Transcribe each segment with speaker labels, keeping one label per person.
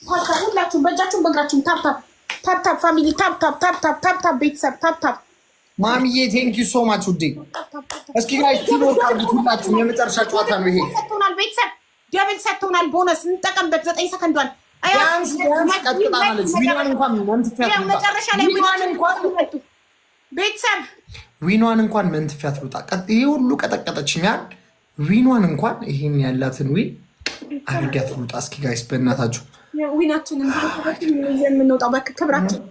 Speaker 1: ሁላችሁም በእጃችሁም በእግራችሁም ታፕታፕ ፋሚሊ ታፕታፕ ቤተሰብ ታፕታፕ።
Speaker 2: ማሚዬ ቴንክ ዩ ሶ ማች ውዴ። እስኪ ጋይስ ቲም ወርክ አድርጉት ሁላችሁም። የመጨረሻ ጨዋታ ነው ይሄ።
Speaker 1: ሰጥቶናል ቤተሰብ ደብል ሰጥቶናል። ቦነስ እንጠቀምበት። 9 ሰከንዷን
Speaker 2: ቢያንስ ቀጥቅጣናለች። ዊኗን እንኳን መንትፊያት ልውጣ።
Speaker 1: መጨረሻ ላይ ቤተሰብ
Speaker 2: ዊኗን እንኳን መንትፊያት ልውጣ። ይሄ ሁሉ ቀጠቀጠችኛል። ዊኗን እንኳን ይሄን ያላትን ዊን አድርጊያት ልውጣ። እስኪ ጋይስ በእናታችሁ
Speaker 1: ዊናችንን የምንወጣው በክብራችን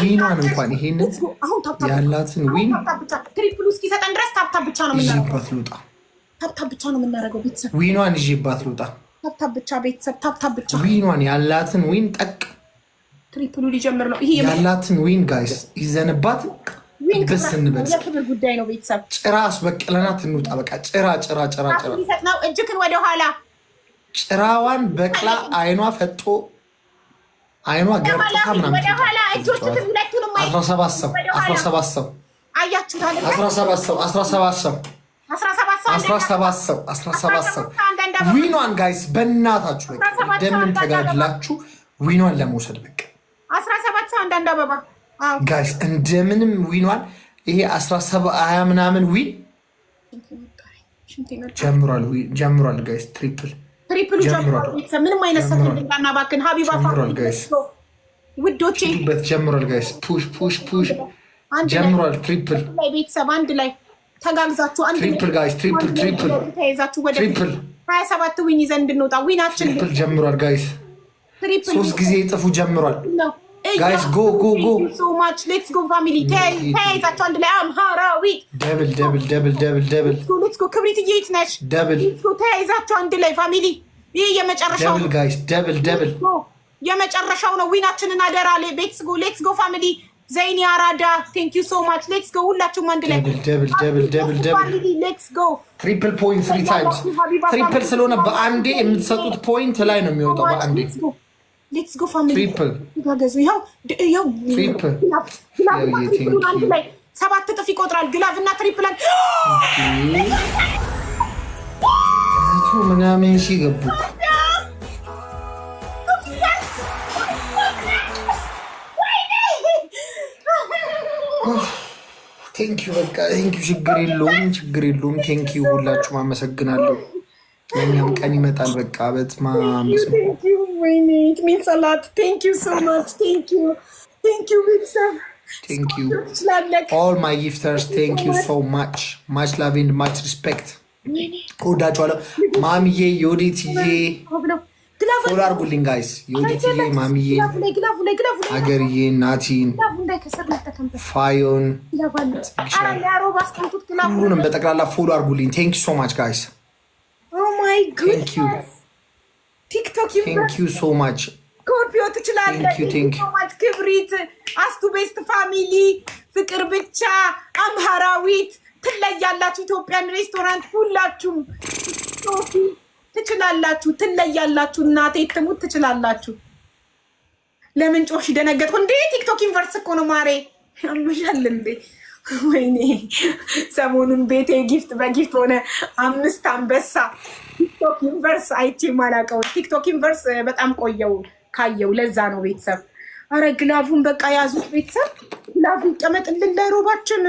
Speaker 2: ዊኗን እንኳን ይሄን ያላትን ዊን
Speaker 1: ትሪፕሉ እስኪሰጠን ድረስ ታፕታፕ ብቻ ነው
Speaker 2: ይዤባት ልውጣ።
Speaker 1: ታፕታፕ ብቻ ነው የምናደርገው ቤተሰብ።
Speaker 2: ዊኗን ይዤባት ልውጣ።
Speaker 1: ታፕታፕ ብቻ ቤተሰብ ታፕታፕ ብቻ።
Speaker 2: ዊኗን ያላትን ዊን ጠቅ
Speaker 1: ትሪፕሉ ሊጀምር ነው። ይሄ
Speaker 2: ያላትን ዊን ጋይስ ይዘንባት ብስ እንበል።
Speaker 1: የክብር ጉዳይ ነው ቤተሰብ።
Speaker 2: ጭራ አስበቅለናት እንውጣ። በቃ ጭራ
Speaker 1: ሊሰጥ ነው። እጅክን ወደኋላ
Speaker 2: ጭራዋን በቅላ አይኗ ፈጦ አይኗ ገርጥታ ምናምን 17 ሰው ዊኗን ጋይስ በእናታችሁ ደምን ተጋድላችሁ ዊኗን ለመውሰድ በቃ
Speaker 1: 17 ሰው አንዳንድ አበባ
Speaker 2: ጋይስ እንደምንም ዊኗን ይሄ 17 ምናምን ዊን ጀምሯል ጋይስ። ትሪፕል
Speaker 1: ጀምሯል። ምንም አይነት ሰከንድ እንዳናባክን ሀቢባ ውዶቼ
Speaker 2: ጀምሯል ጋይስ። ፑሽ ጀምሯል። ትሪፕል
Speaker 1: ቤተሰብ አንድ ላይ ተጋግዛችሁ
Speaker 2: ትሪፕል ጋይስ ትሪፕል
Speaker 1: ተያይዛችሁ ወደ 27 ዊን ይዘን እንድንወጣ ዊናችን
Speaker 2: ትሪፕል ጀምሯል ጋይስ። 3 ጊዜ ጥፉ ጀምሯል ጋይስ። ጎ
Speaker 1: ሶ ማች ሌትስ ጎ ፋሚሊ ተያይዛችሁ አንድ ላይ አምሃራዊ
Speaker 2: ደብል
Speaker 1: ሌትስ ጎ ክብሪት እየት ነሽ
Speaker 2: ደብል
Speaker 1: ተያይዛችሁ አንድ ላይ ፋሚሊ። ይህ የመጨረሻው
Speaker 2: ደብል ጋይስ ደብል
Speaker 1: የመጨረሻው ነው። ዊናችንን አደራ ሌትስ ጎ ፋሚሊ። ዘይኒ አራዳ ቴንክ ዩ ሶ ማች ሌትስ ጎ ሁላችሁም አንድ ላይ
Speaker 2: ደብል
Speaker 1: ሌትስ ጎ
Speaker 2: ትሪፕል ፖይንት 3 ታይምስ ትሪፕል ስለሆነ በአንዴ የምትሰጡት ፖይንት ላይ ነው የሚወጣው። በአንዴ
Speaker 1: ሌትስ ጎ ፋሚሊ ተጋገዙ። ይኸው
Speaker 2: ትሪፕል
Speaker 1: አንድ ላይ 7 እጥፍ ይቆጥራል። ግላቭ እና ትሪፕልን
Speaker 2: ምናምን ሲገቡ ቴንኪዩ በቃ ቴንኪዩ። ችግር የለውም ቴንኪዩ። ሁላችሁም አመሰግናለሁ። ለእኛም ቀን ይመጣል። በቃ በትማምስ ኦል ማይ ጊፍተርስ ቴንኪዩ ሶ ማች ላቭ ኤንድ ማች ሪስፔክት። እወዳችኋለሁ። ማሚዬ ዮዲትዬ ፎሎ አድርጉልኝ ጋይስ። ዮዲትዬ ማሚዬ አገርዬ ናቲን ፋዮን ሁሉንም በጠቅላላ ፎሎ አድርጉልኝ። ቴንኪዩ ሶ ማች ጋይስ።
Speaker 1: ቲክቶክ
Speaker 2: ቴንኪዩ ሶ ማች።
Speaker 1: ስኮርፒዮ ትችላለህ። ክብሪት አስቱ ቤስት ፋሚሊ ፍቅር ብቻ አምሃራዊት ትለያላችሁ። ኢትዮጵያን ሬስቶራንት ሁላችሁም ትችላላችሁ፣ ትለያላችሁ። እናቴ ትሙት ትችላላችሁ። ለምን ጮሽ ደነገጥኩ እንዴ? ቲክቶክ ዩኒቨርስ እኮ ነው ማሬ። ያመሻል እንዴ? ወይኔ ሰሞኑን ቤቴ ጊፍት በጊፍት ሆነ። 5 አንበሳ ቲክቶክ ዩኒቨርስ አይቼ ማላውቀው ቲክቶክ ዩኒቨርስ በጣም ቆየው ካየው፣ ለዛ ነው ቤተሰብ። አረ ግላቡን በቃ ያዙት ቤተሰብ። ግላቡ ይቀመጥልን ለሮባችን፣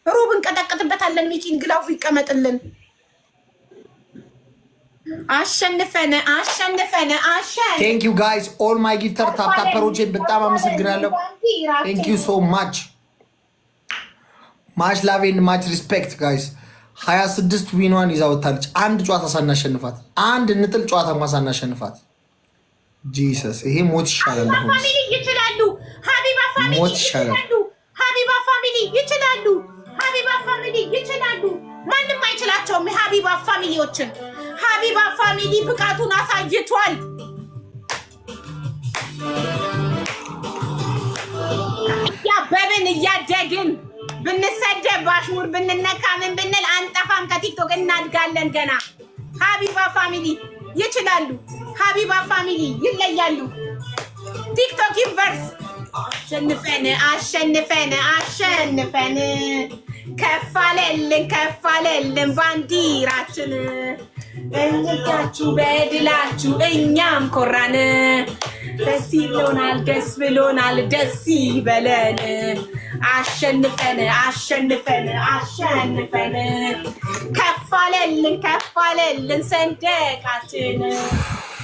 Speaker 1: ሮብ እንቀጠቅጥበታለን። ሚኪን ግላቡ ይቀመጥልን። አሸንፈን
Speaker 2: ቴንክ ዩ ጋይስ ኦል ማይ ጊፍተር ታፕታፐሮቼን በጣም አመሰግናለሁ። ቴንክ ዩ ሶ ማች ላቭ ኤንድ ማች ሪስፔክት ጋይስ። 26 ዊኗን ይዛ ወጣለች። አንድ ጨዋታ ሳናሸንፋት፣ አንድ ንጥል ጨዋታ ሳናሸንፋት። ጂሰስ ይሄ ሞት ይሻላል። ሞት ይሻላል።
Speaker 1: ሀቢባ ፋሚሊ ይችላሉ። ማንም አይችላቸውም። የሀቢባ ፋሚሊዎችን ሀቢባ ፋሚሊ ብቃቱን አሳይቷል። ያበብን እያደግን ብንሰደብ ባሽሙር ብንነካ ምን ብንል አንጠፋም። ከቲክቶክ እናድጋለን ገና። ሀቢባ ፋሚሊ ይችላሉ። ሀቢባ ፋሚሊ ይለያሉ። ቲክቶክ ዩኒቨርስ አሸንፈን ከፋለልን ባንዲራችን እንታችሁ በድላችሁ እኛም ኮራን። ደስ ይሎናል፣ ደስ ብሎናል፣ ደስ ይበለን። አሸንፈን አሸንፈን አሸንፈን ከፋለልን ሰንደቃችን።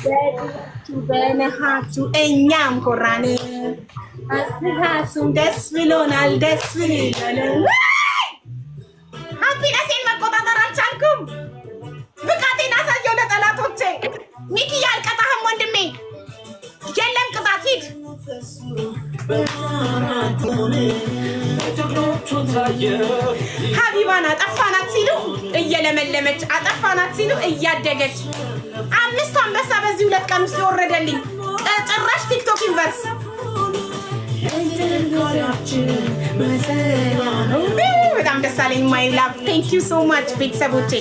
Speaker 1: በድላችሁ በነሃችሁ እኛም ኮራን። አስሃሱም ደስ ብሎናል፣ ደስ ይበለን። ሀፒነሴን መቆጣጠር አልቻልኩም። ብቃቴን አሳየው ለጠላቶቼ። ሚኪ ያልቀጣህም ወንድሜ የለም ቅጣት፣ ሂድ። ሀቢባን አጠፋናት ሲሉ እየለመለመች፣ አጠፋናት ሲሉ እያደገች፣ 5 አንበሳ በዚህ 2 ቀን ውስጥ የወረደልኝ ጭራሽ ቲክቶክ ዩኒቨርስ። በጣም ደስ አለኝ። ማይ ላቭ ቴንክ ዩ ሶ ማች ቤተሰቦቼ፣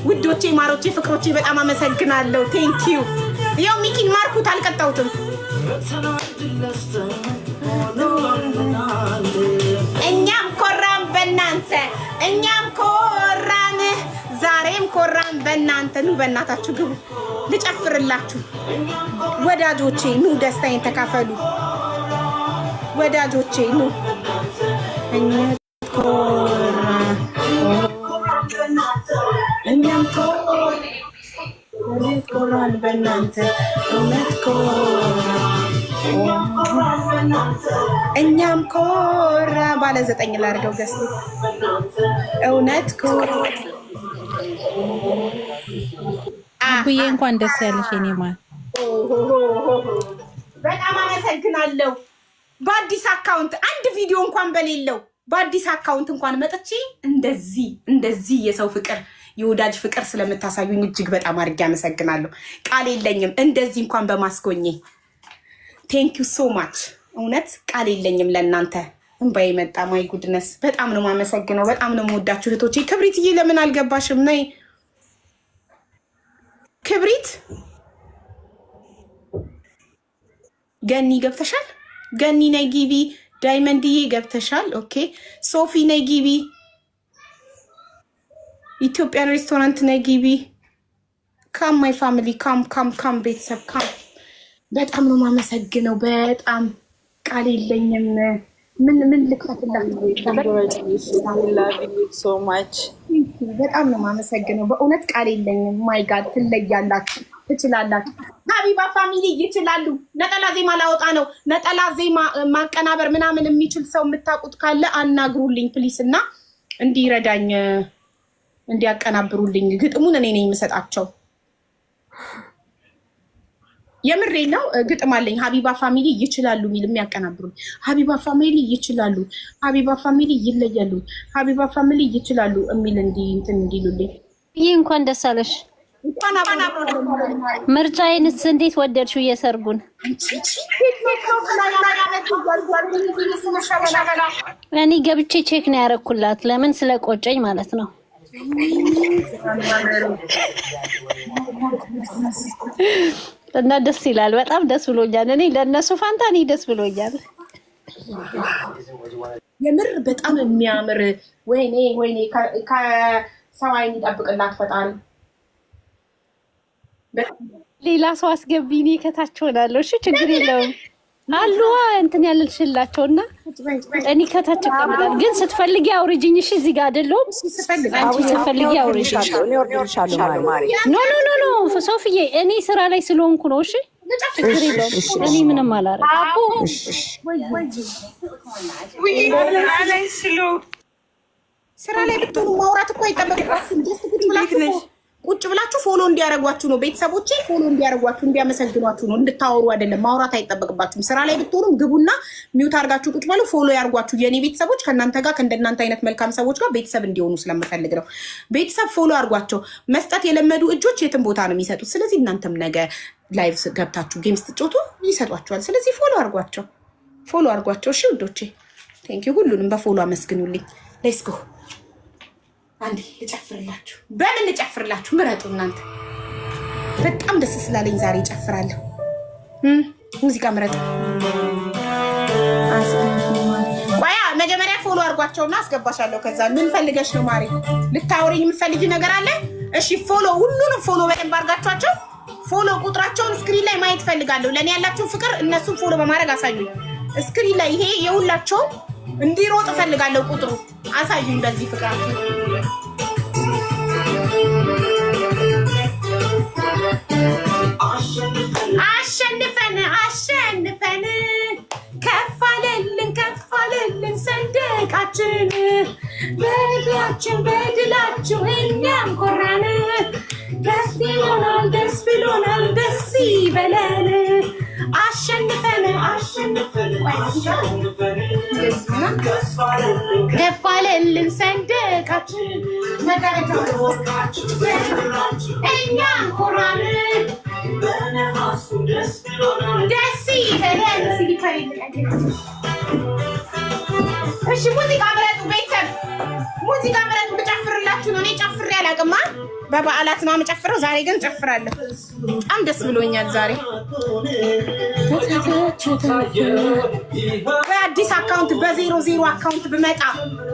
Speaker 1: ውዶቼ፣ ማሮቼ፣ ፍቅሮቼ በጣም አመሰግናለሁ። ቴንክ ዩ። ያው ሚኪን ማርኩት፣ አልቀጣሁትም። እኛም ኮራን በእናንተ፣ እኛም ኮራን፣ ዛሬም ኮራን በእናንተ። ኑ በእናታችሁ ግቡ፣ ልጨፍርላችሁ። ወዳጆቼ ኑ ደስታዬን ተካፈሉ። ወዳጆቼ ኑ። እኛም ኮራን በእናንተ፣ እኛም ኮራ። ባለ 9 ላድርገው ገስ እውነት ኮራ።
Speaker 3: አቡዬ እንኳን ደስ ያለሽ የኔ ማር።
Speaker 1: በጣም አመሰግናለሁ። በአዲስ አካውንት አንድ ቪዲዮ እንኳን በሌለው በአዲስ አካውንት እንኳን መጥቼ እንደዚህ የሰው ፍቅር የወዳጅ ፍቅር ስለምታሳዩኝ እጅግ በጣም አድርጌ አመሰግናለሁ። ቃል የለኝም እንደዚህ እንኳን በማስጎኘ። ቴንክ ዩ ሶ ማች። እውነት ቃል የለኝም ለእናንተ። እንባዬ መጣ። ማይ ጉድነስ። በጣም ነው የማመሰግነው። በጣም ነው የምወዳችሁ እህቶቼ። ክብሪትዬ ለምን አልገባሽም? ነይ ክብሪት። ገኒ ገብተሻል? ገኒ ነይ ግቢ። ዳይመንድዬ ገብተሻል? ኦኬ። ሶፊ ነይ ግቢ። ኢትዮጵያን ሬስቶራንት ነይ ግቢ። ካም ማይ ፋሚሊ ካም ቤተሰብ ካም። በጣም ነው የማመሰግነው። በጣም ቃል የለኝም። ምን ልክፈትላችሁ? በጣም ነው የማመሰግነው። በእውነት ቃል የለኝም። ማይ ጋድ ትለያላችሁ፣ ትችላላችሁ። ሀቢባ ፋሚሊ ይችላሉ። ነጠላ ዜማ ላወጣ ነው። ነጠላ ዜማ ማቀናበር ምናምን የሚችል ሰው የምታውቁት ካለ አናግሩልኝ ፕሊስ፣ እና እንዲረዳኝ እንዲያቀናብሩልኝ። ግጥሙን እኔ ነኝ የምሰጣቸው። የምሬ ነው። ግጥም አለኝ። ሀቢባ ፋሚሊ ይችላሉ የሚል የሚያቀናብሩልኝ። ሀቢባ ፋሚሊ ይችላሉ፣ ሀቢባ ፋሚሊ ይለያሉ፣ ሀቢባ ፋሚሊ ይችላሉ የሚል እንትን እንዲሉልኝ።
Speaker 3: ይህ እንኳን ደስ አለሽ። ምርጫዬንስ እንዴት ወደድሽው? የሰርጉን እኔ ገብቼ ቼክ ነው ያደረኩላት። ለምን? ስለቆጨኝ ማለት ነው። እና ደስ ይላል። በጣም ደስ ብሎኛል። እኔ ለእነሱ ፋንታ እኔ ደስ ብሎኛል።
Speaker 1: የምር በጣም የሚያምር ወይኔ ከሰው አይን ይጠብቅላት ፈጣሪ።
Speaker 3: ሌላ ሰው አስገቢ፣ እኔ ከታች ሆናለሁ። እሺ ችግር የለውም አሉ እንትን ያለልሽላቸውና እኔ ከታች እቀምጣለሁ። ግን ስትፈልጊ አውሪጅኝ። እሺ እዚህ ጋር አይደለም። አንቺ ስትፈልጊ አውሪጅኝ። ኖ ሶፊዬ እኔ ስራ ላይ ስለሆንኩ ነው። እሺ ችግር የለውም። እኔ ምንም አላረኩም።
Speaker 1: ስራ ላይ ብትሆኑ ማውራት እኮ አይጠበቅባችሁም። ቁጭ ብላችሁ ፎሎ እንዲያደርጓችሁ ነው። ቤተሰቦቼ ፎሎ እንዲያደርጓችሁ እንዲያመሰግኗችሁ ነው። እንድታወሩ አይደለም። ማውራት አይጠበቅባችሁም። ስራ ላይ ብትሆኑም ግቡና ሚውት አድርጋችሁ ቁጭ በሉ። ፎሎ ያርጓችሁ። የኔ ቤተሰቦች ከእናንተ ጋር ከእንደናንተ አይነት መልካም ሰዎች ጋር ቤተሰብ እንዲሆኑ ስለምፈልግ ነው። ቤተሰብ ፎሎ አድርጓቸው። መስጠት የለመዱ እጆች የትም ቦታ ነው የሚሰጡት። ስለዚህ እናንተም ነገ ላይቭ ገብታችሁ ጌም ስትጮቱ ይሰጧችኋል። ስለዚህ ፎሎ አድርጓቸው፣ ፎሎ አድርጓቸው። እሺ ውዶቼ ቴንኪው። ሁሉንም በፎሎ አመስግኑልኝ። ሌትስ ጎ። አንዴ ልጨፍርላችሁ። በምን ልጨፍርላችሁ? ምረጡ እናንተ። በጣም ደስ ስላለኝ ዛሬ እጨፍራለሁ። ሙዚቃ ምረጡ። ቆያ መጀመሪያ ፎሎ አድርጓቸውና አስገባሻለሁ። ከዛ ምን ፈልገሽ ነው ማሪ? ልታወሪኝ የምትፈልጊ ነገር አለ? እሺ ፎሎ ሁሉንም ፎሎ በደንብ አድርጋችኋቸው ፎሎ ቁጥራቸውን ስክሪን ላይ ማየት ፈልጋለሁ። ለኔ ያላችሁን ፍቅር እነሱን ፎሎ በማድረግ አሳዩኝ። ስክሪን ላይ ይሄ የሁላቸው እንዲሮጥ ፈልጋለሁ። ቁጥሩ አሳዩኝ። በዚህ ፍቅራችሁ አሸንፈን ከፋለልን ሰንደቃችን በድላችሁ እኛም ኮራን። ደስ ብሎናል ደስ ይበለን። አሸንፈን ከፋለልን ሰንደቃችን እኛም ኮራን። ደስ ይበለን። እሺ ሙዚቃ ምረጡ ቤተሰብ፣ ሙዚቃ ምረጡ። ልጨፍርላችሁ ነው። እኔ ጨፍሬ አላውቅም። በበዓላት ነው የምጨፍረው። ዛሬ ግን ጨፍራለሁ። በጣም ደስ ብሎኛል ዛሬ። በአዲስ አካውንት በ00 አካውንት ብመጣ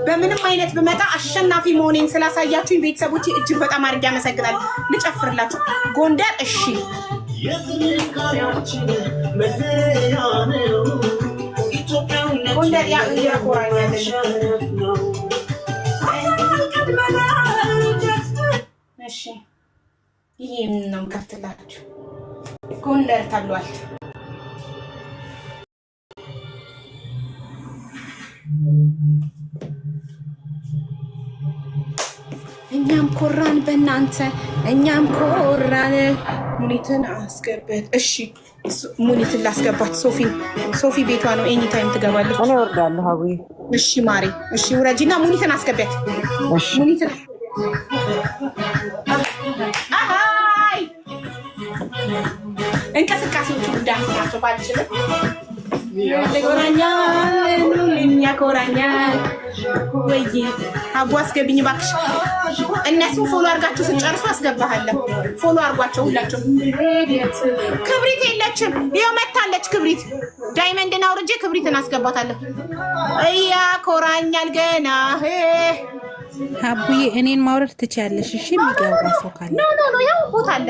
Speaker 1: በምንም አይነት ብመጣ አሸናፊ መሆኔን ስላሳያችሁኝ ቤተሰቦች እጅግ በጣም አድርጌ አመሰግናለሁ። ልጨፍርላችሁ ጎንደር። እሺ ጎንደር ያኮራኛል። እሺ ይሄን ነው ከፍትላችሁ ጎንደር ተብሏል። እኛም ኮራን በእናንተ እኛም ኮራን። ሙኒትን አስገበት። እሺ ሙኒትን ላስገባት። ሶፊ ቤቷ ነው። ኤኒ ታይም ትገባለች።
Speaker 4: እኔ ወርዳለሁ። አቡዬ
Speaker 1: እሺ ማሬ፣ እሺ ውረጂና ሙኒትን አስገቢያት።
Speaker 4: እሺ
Speaker 1: ሙኒትን አይ እንቅስቃሴዎቹ ዳንስ ናቸው። ባልችልም ያኮራኛል። ወይ አቡ አስገብኝ እባክሽ። እነሱ ፎሎ አድርጋችሁ ስጨርሱ አስገባሃለሁ። ፎሎ አድርጓቸው ሁላቸው። ክብሪት የለችም፣ ይኸው መታለች ክብሪት። ዳይመንድን አውርጄ ክብሪትን አስገባታለሁ። ያኮራኛል ገና።
Speaker 5: አቡዬ እኔን ማውረድ ትችያለሽ። እሺ የሚገባ ሰው ካለ
Speaker 1: ኖ ያው ቦታ አለ።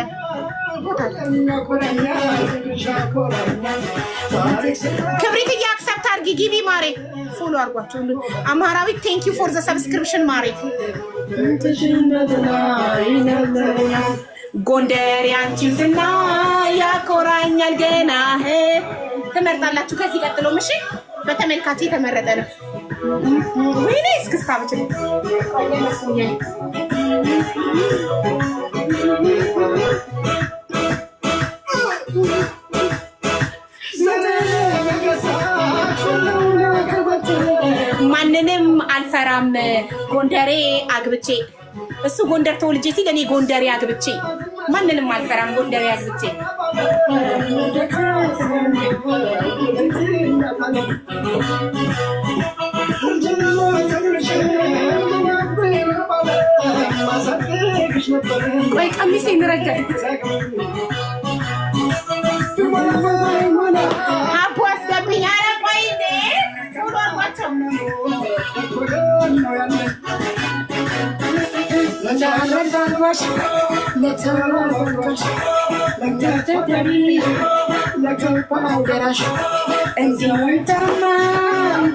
Speaker 1: ክብሪት አክሰፕት አድርጊ። ግቢ ማሬ። ፎሎ አድርጓቸው ሁሉ። አማራዊት ቴንክ ዩ ፎር ዘ ሰብስክሪፕሽን ማሬ። ጎንደር ያንቺ ዝና ያኮራኛል ገና። ትመርጣላችሁ ከዚህ ቀጥሎ። እሺ በተመልካች የተመረጠ ነው። ወይኔ እስክስታ ብቻ ማንንም አልፈራም ጎንደሬ አግብቼ። እሱ ጎንደር ተወልጄ ሲል እኔ ጎንደሬ አግብቼ። ማንንም አልፈራም ጎንደሬ አግብቼ። ቆይ ቀሚሴን ረገጥኩት። አቡ አስገብኝ። ኧረ ቆይ እንደ ቶሎ አልኳቸው።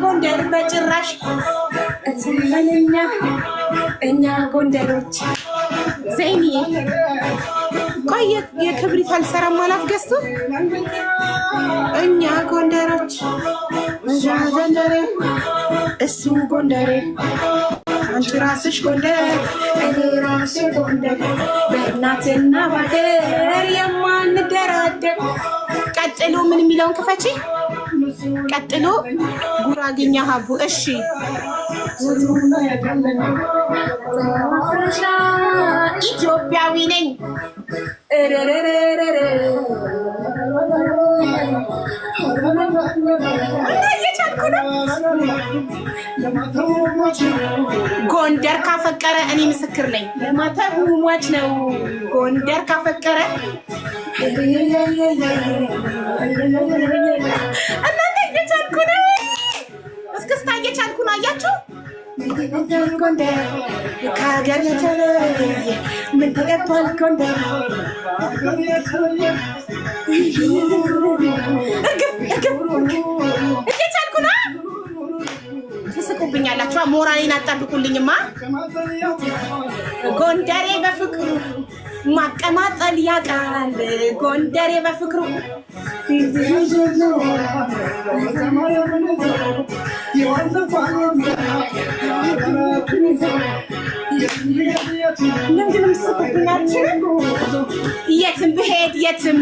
Speaker 1: ጎንደር በጭራሽ እኛ ጎንደሮች ዘይኒ ቆይ የክብሪት አልሰራም አላት ገዝቶ። እኛ ጎንደሮች ጎንደሬ እሱ ጎንደሬ አንቺ ራስሽ ጎንደር እኔ ራሴ ጎንደር በእናትና ባገር የማንደራደር። ቀጥሎ ምን የሚለውን ክፈቺ። ቀጥሎ ጉራግኛ ሀቡ። እሺ ኢትዮጵያዊ ነኝ። ጎንደር ካፈቀረ እኔ ምስክር ነኝ። ለማተቡ ሟች ነው። ጎንደር ካፈቀረ እናንተ እየቻልኩ ነው። እስክስታ እየቻልኩ ነው። አያችሁ ጎንደር ከሀገር የተለየ ምን ተቀጥቷል ጎንደር እየቻልኩ ነው። ትስቁብኛላችሁ። ሞራሌን አጣብቁልኝማ። ጎንደሬ በፍቅሩ ማቀማጠል ያቃል። ጎንደሬ በፍቅሩ የትም ብሄድ የትም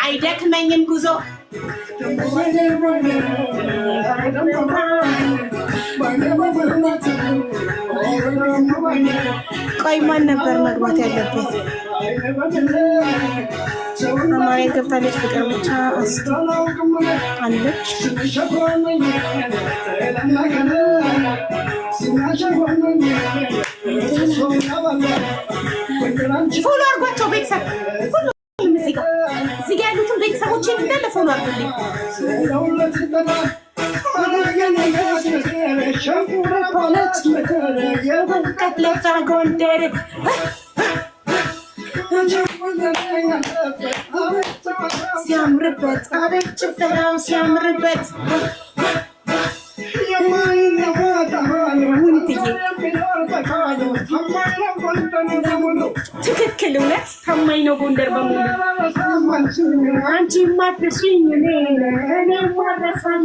Speaker 1: አይደክመኝም ጉዞ ቆይ ማን ነበር መግባት ያለበት? አማሬ ገብታለች። ፍቅር ብቻ አለች። ፎሎ አድርጓቸው ቤተሰብ ሁሉም እዚህ ጋር ያሉትን ቤተሰቦችን እንዳለ ፎሎ አድርጉልኝ። ጎንደር ሲያምርበት አቤት ጭፈራው ሲያምርበት ትክክል እውነት ታማኝ ነው ጎንደር በሙሉ አንቺ ማትሽኝ እኔ ማረሳኝ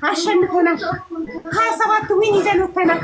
Speaker 1: አሸንፈናል። 27 ዊን ይዘን ወጥተናል።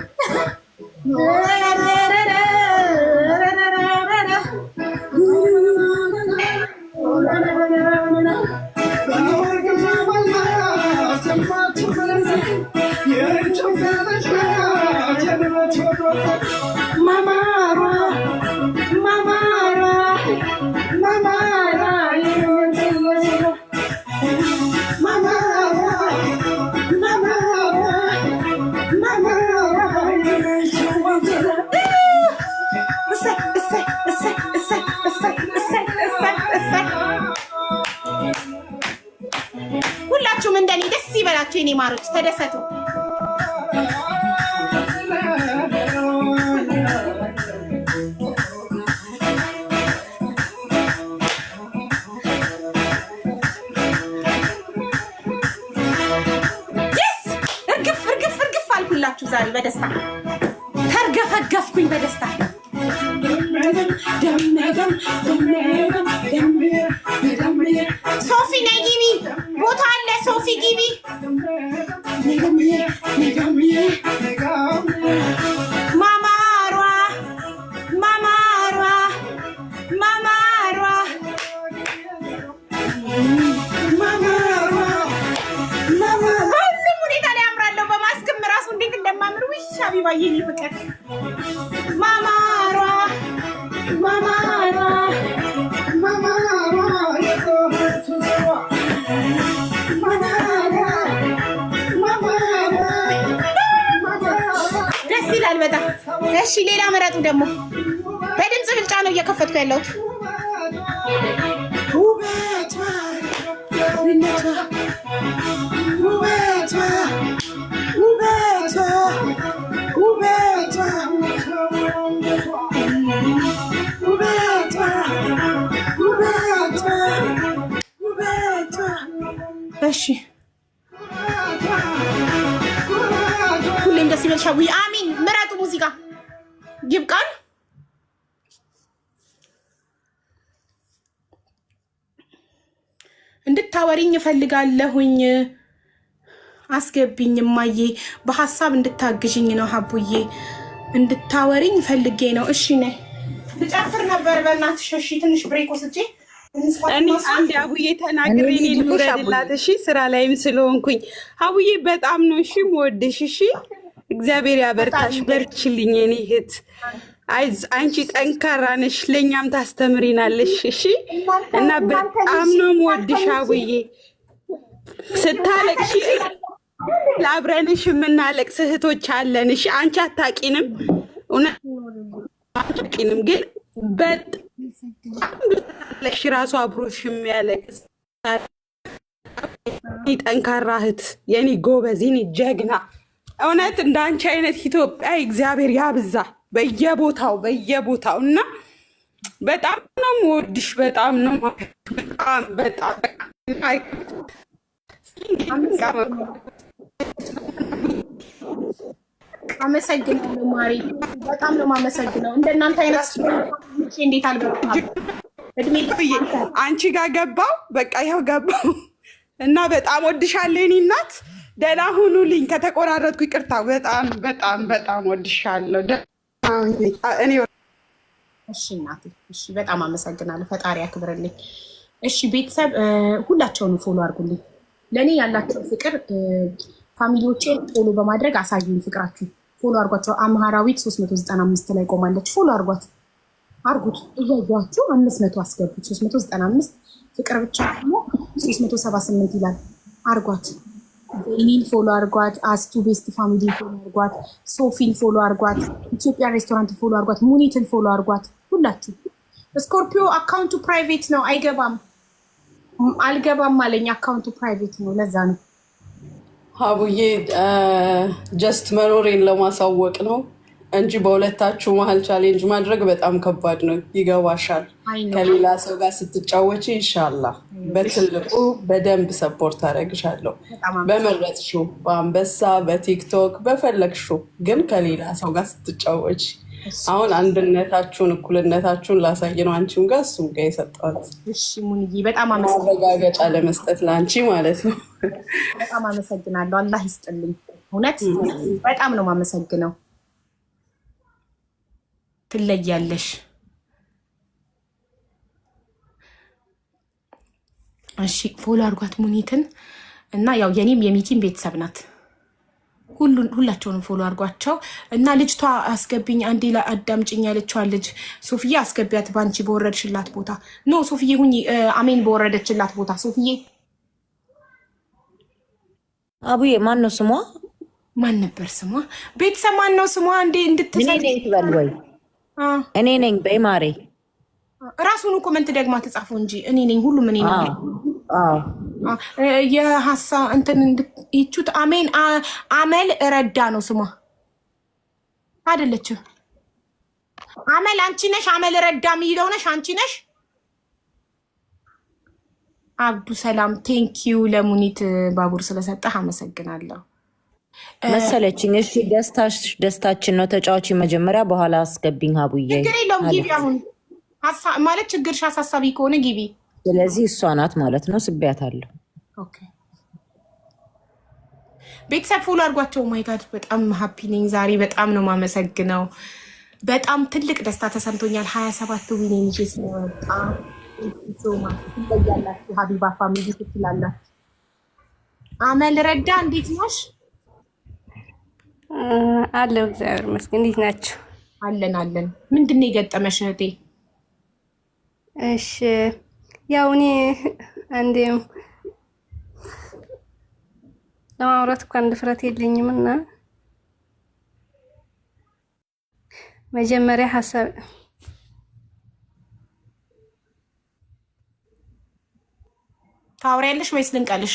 Speaker 1: ሁላችሁም እንደኔ ደስ ይበላችሁ የኔ ማሮች፣ ተደሰቱ። እርግፍ አልኩላችሁ ዛሬ በደስታ ተርገፈገፍኩኝ በደስታ። ሶፊ ነይ ግቢ፣ ቦታ አለ። ሶፊ ግቢ። ማማሯ ሁሉም ሁኔታ ላይ አምራለሁ። በማስክም ራሱ እንዴት እንደማምር ውይ አቢባዬ የኔ ፍቅር ማማሯ ደስ ይላል በጣም። እሺ ሌላ መረጡ ደግሞ። በድምፅ ብልጫ ነው እየከፈትኩ ያለሁት። እሺ ሁሌም ደስ ይበልሻ። አሚን። ምረጡ ሙዚቃ ይብቃል። እንድታወሪኝ እፈልጋለሁኝ። አስገብኝ እማዬ። በሀሳብ እንድታግዥኝ ነው ሀቡዬ። እንድታወሪኝ ፈልጌ ነው። እሺ ነይ። ልጨፍር ነበር በእናትሽ። እሺ ትንሽ ብሬክ ወስጄ
Speaker 4: እኔ አንድ አቡዬ ተናግሬ እኔ ልውረድላት። እሺ ስራ ላይም ስለሆንኩኝ አቡዬ በጣም ነው እሺ የምወድሽ። እሺ እግዚአብሔር ያበርታሽ፣ በርችልኝ የኔ እህት። አንቺ ጠንካራ ነሽ፣ ለእኛም ታስተምሪናለሽ። እሺ እና በጣም ነው የምወድሽ አቡዬ። ስታለቅሽ ለአብረንሽ የምናለቅስ እህቶች አለን። እሺ አንቺ አታቂንም፣ እውነት አታቂንም፣ ግን በጣም ለሽ ራሱ አብሮሽ የሚያለቅስ ጠንካራ እህት፣ የኔ ጎበዝ፣ የኔ ጀግና። እውነት እንዳንቺ አይነት ኢትዮጵያ እግዚአብሔር ያብዛ በየቦታው እና በጣም ነው የምወድሽ። በጣም ነው በጣም
Speaker 1: አመሰግናለሁ ማሪ፣ በጣም ነው የማመሰግነው። እንደናንተ አይነት እንዴት አልገባም እድሜ
Speaker 4: አንቺ ጋር ገባው። በቃ ይኸው ገባው እና በጣም ወድሻለሁ የኔ እናት። ደህና ሁኑልኝ። ከተቆራረጥኩ ይቅርታ። በጣም ወድሻለሁ። እኔ
Speaker 1: እሺ እናቴ፣ እሺ በጣም አመሰግናለሁ። ፈጣሪ ያክብርልኝ። እሺ ቤተሰብ ሁላቸውንም ፎሎ አድርጉልኝ። ለእኔ ያላቸው ፍቅር ፋሚሊዎቼ ፎሎ በማድረግ አሳዩኝ ፍቅራችሁ። ፎሎ አድርጓቸው። አምሃራዊት 395 ላይ ቆማለች። ፎሎ አርጉት እያያችሁ 500 አስገቡት። 395 ፍቅር ብቻ ደግሞ 378 ይላል። አርጓት። ሊን ፎሎ አርጓት። አስቱ ቤስት ፋሚሊ ፎሎ አርጓት። ሶፊን ፎሎ አርጓት። ኢትዮጵያ ሬስቶራንት ፎሎ አርጓት። ሙኒትን ፎሎ አርጓት። ሁላችሁ ስኮርፒዮ አካውንቱ ፕራይቬት ነው፣ አልገባም አለኝ። አካውንቱ ፕራይቬት ነው፣ ለዛ ነው።
Speaker 6: ሀቡዬ ጀስት መኖሬን ለማሳወቅ ነው እንጂ በሁለታችሁ መሀል ቻሌንጅ ማድረግ በጣም ከባድ ነው። ይገባሻል። ከሌላ ሰው ጋር ስትጫወች ኢንሻላህ በትልቁ በደንብ ሰፖርት አደረግሻለሁ። በመረጥሽው፣ በአንበሳ፣ በቲክቶክ በፈለግሽው። ግን ከሌላ ሰው ጋር ስትጫወች አሁን አንድነታችሁን እኩልነታችሁን ላሳይ ነው። አንቺም ጋር እሱም ጋር የሰጠኋት
Speaker 1: በጣም
Speaker 6: ማረጋገጫ ለመስጠት ለአንቺ ማለት ነው።
Speaker 1: በጣም አመሰግናለሁ። አላህ ይስጥልኝ። እውነት በጣም ነው የማመሰግነው። ትለያለሽ። እሺ ፎሎ አድርጓት ሙኒትን እና ያው የኔም የሚቲም ቤተሰብ ናት። ሁላቸውንም ፎሎ አድርጓቸው እና ልጅቷ አስገብኝ አንዴ አዳምጭኝ ያለችዋን ልጅ ሶፊዬ አስገቢያት። ባንቺ በወረድሽላት ቦታ ኖ ሶፊዬ ሁኚ። አሜን በወረደችላት ቦታ ሶፊዬ።
Speaker 7: አቡዬ ማን ነው ስሟ?
Speaker 1: ማን ነበር ስሟ? ቤተሰብ ማን ነው ስሟ? እንዴ
Speaker 7: እንድትበል ወይ እኔ ነኝ በይ ማሬ።
Speaker 1: ራሱን ኮመንት ደግማ ተጻፉ እንጂ እኔ ነኝ። ሁሉም እኔ ነኝ። የሀሳ እንትን ይቹት አሜን አመል ረዳ ነው ስሟ አይደለችም? አመል አንቺ ነሽ። አመል ረዳ የሚለው ነሽ አንቺ ነሽ። አብዱ ሰላም ቴንኪዩ ለሙኒት ባቡር ስለሰጠህ አመሰግናለሁ
Speaker 7: መሰለችኝ። እሺ ደስታችን ነው። ተጫዋች መጀመሪያ በኋላ አስገቢኝ ሀቡዬ።
Speaker 1: ችግር የለውም ግቢ። አሁን ማለት ችግርሽ አሳሳቢ ከሆነ ግቢ።
Speaker 7: ስለዚህ እሷ ናት ማለት ነው። ስቢያታለሁ።
Speaker 1: ቤተሰብ ፉል አድርጓቸው። ማይ ጋድ በጣም ሀፒ ነኝ ዛሬ። በጣም ነው ማመሰግነው። በጣም ትልቅ ደስታ ተሰምቶኛል። 27 ዊኔ ሚሽ ስለወጣ ትለያላችሁ። ሀቢባ ፋሚሊ ትችላላችሁ። አመል ረዳ እንዴት ነሽ?
Speaker 3: አለው እግዚአብሔር ይመስገን። እንዴት ናችሁ?
Speaker 1: አለን። ምንድን ነው የገጠመሽ እህቴ?
Speaker 3: እሺ ያው እኔ አንዴም ለማውራት እንኳን ድፍረት የለኝም እና መጀመሪያ ሀሳብ
Speaker 1: ታወሪያለሽ ወይስ ልንቀልሽ?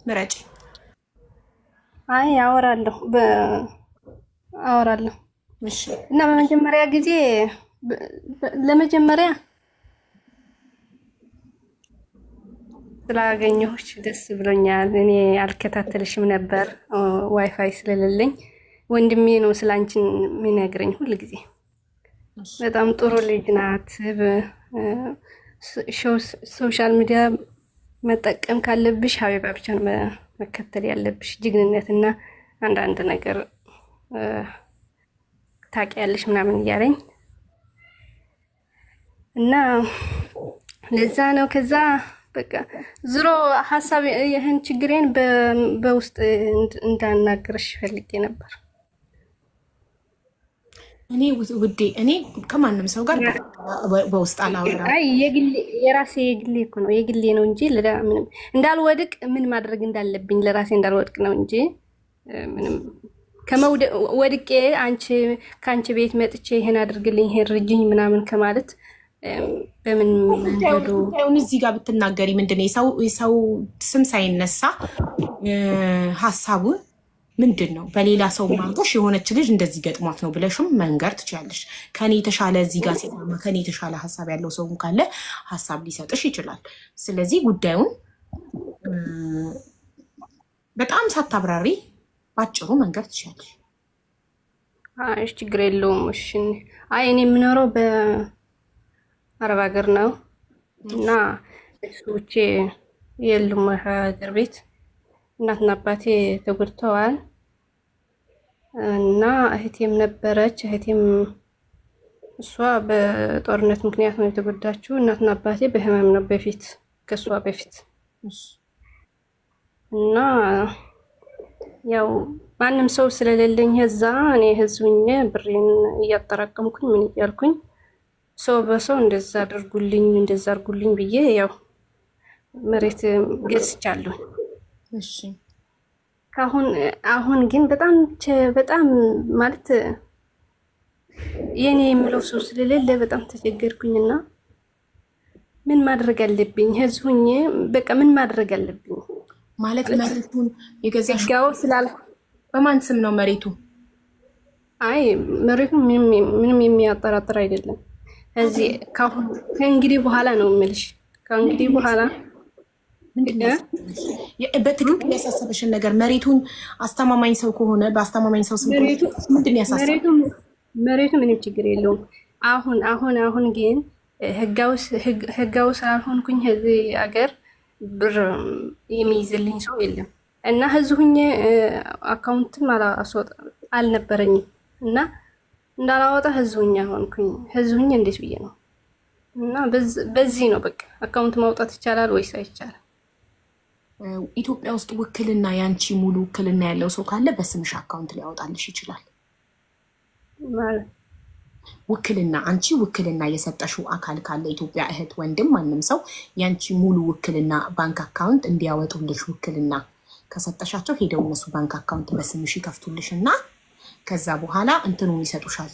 Speaker 1: ምረጪ።
Speaker 3: አይ አወራለሁ።
Speaker 1: እሺ።
Speaker 3: እና በመጀመሪያ ጊዜ ለመጀመሪያ ስላገኘሁሽ ደስ ብሎኛል። እኔ አልከታተልሽም ነበር ዋይፋይ ስለሌለኝ። ወንድሜ ነው ስላንቺን የሚነግረኝ ሁሉ ጊዜ። በጣም ጥሩ ልጅ ናት። ሶሻል ሚዲያ መጠቀም ካለብሽ ሀቢባ ብቻ ነው መከተል ያለብሽ። ጀግንነትና አንዳንድ ነገር ታውቂያለሽ ምናምን እያለኝ እና ለዛ ነው። ከዛ በቃ ዝሮ ሀሳብ ይህን ችግሬን በውስጥ እንዳናገርሽ ፈልጌ ነበር።
Speaker 1: እኔ ውዴ እኔ ከማንም ሰው ጋር በውስጥ አላወራም።
Speaker 3: አይ የራሴ የግሌ እኮ ነው የግሌ ነው እንጂ ምንም እንዳልወድቅ ምን ማድረግ እንዳለብኝ ለራሴ እንዳልወድቅ ነው እንጂ ምንም ወድቄ አንቺ ከአንቺ ቤት መጥቼ ይሄን አድርግልኝ ይሄን ርጅኝ ምናምን ከማለት
Speaker 8: በምን መንገዱ
Speaker 1: ጉዳዩን እዚህ ጋር ብትናገሪ ምንድነው የሰው ስም ሳይነሳ ሀሳቡ ምንድን ነው? በሌላ ሰው ማርቶሽ የሆነች ልጅ እንደዚህ ገጥሟት ነው ብለሽም መንገር ትችላለሽ። ከኔ የተሻለ እዚህ ጋር ሲታማ ከኔ የተሻለ ሀሳብ ያለው ሰው ካለ ሀሳብ ሊሰጥሽ ይችላል። ስለዚህ ጉዳዩን በጣም ሳታብራሪ ባጭሩ መንገር ትችላለሽ።
Speaker 8: እሺ ችግር የለውም። እሺ አይ እኔ የምኖረው በአረብ ሀገር ነው እና ቤተሰቦቼ የሉም ሀገር ቤት። እናትና አባቴ ተጎድተዋል እና እህቴም ነበረች። እህቴም እሷ በጦርነት ምክንያት ነው የተጎዳችው። እናትና አባቴ በህመም ነው በፊት ከሷ በፊት እና ያው ማንም ሰው ስለሌለኝ እዛ እኔ ህዝብኝ ብሬን እያጠራቀምኩኝ ምን እያልኩኝ ሰው በሰው እንደዛ አድርጉልኝ ብዬ ያው መሬት ገዝቻለሁ።
Speaker 1: እሺ
Speaker 8: አሁን ግን በጣም ማለት የኔ የምለው ሰው ስለሌለ በጣም ተቸገርኩኝና ምን ማድረግ አለብኝ? ህዝቡኝ በቃ ምን ማድረግ አለብኝ
Speaker 1: ማለት መሬቱን የገዛሽ
Speaker 8: ጋው ስላልኩ
Speaker 1: በማን ስም ነው መሬቱ?
Speaker 8: አይ መሬቱ ምንም የሚያጠራጥር አይደለም። እዚህ ከእንግዲህ በኋላ ነው የምልሽ። ከእንግዲህ በኋላ
Speaker 1: ምንድነው በትክክል ያሳሰበሽን ነገር? መሬቱን አስተማማኝ ሰው ከሆነ በአስተማማኝ ሰው ስም ምንድነው ያሳሰበሽ?
Speaker 8: መሬቱ ምንም ችግር የለውም። አሁን ግን ህጋው ስላልሆንኩኝ እዚህ አገር ብር የሚይዝልኝ ሰው የለም እና ህዝቡኝ አካውንትም አልነበረኝም እና እንዳላወጣ ህዝቡኛ ሆንኩኝ። ህዝቡኝ እንዴት ብዬ ነው እና በዚህ ነው በቃ አካውንት ማውጣት ይቻላል ወይስ አይቻልም?
Speaker 1: ኢትዮጵያ ውስጥ ውክልና ያንቺ ሙሉ ውክልና ያለው ሰው ካለ በስምሽ አካውንት ሊያወጣልሽ ይችላል።
Speaker 8: ማለት
Speaker 1: ውክልና አንቺ ውክልና የሰጠሽው አካል ካለ ኢትዮጵያ እህት፣ ወንድም፣ ማንም ሰው ያንቺ ሙሉ ውክልና ባንክ አካውንት እንዲያወጡልሽ ውክልና ከሰጠሻቸው ሄደው እነሱ ባንክ አካውንት በስምሽ ይከፍቱልሽ እና ከዛ በኋላ እንትኑን ይሰጡሻል።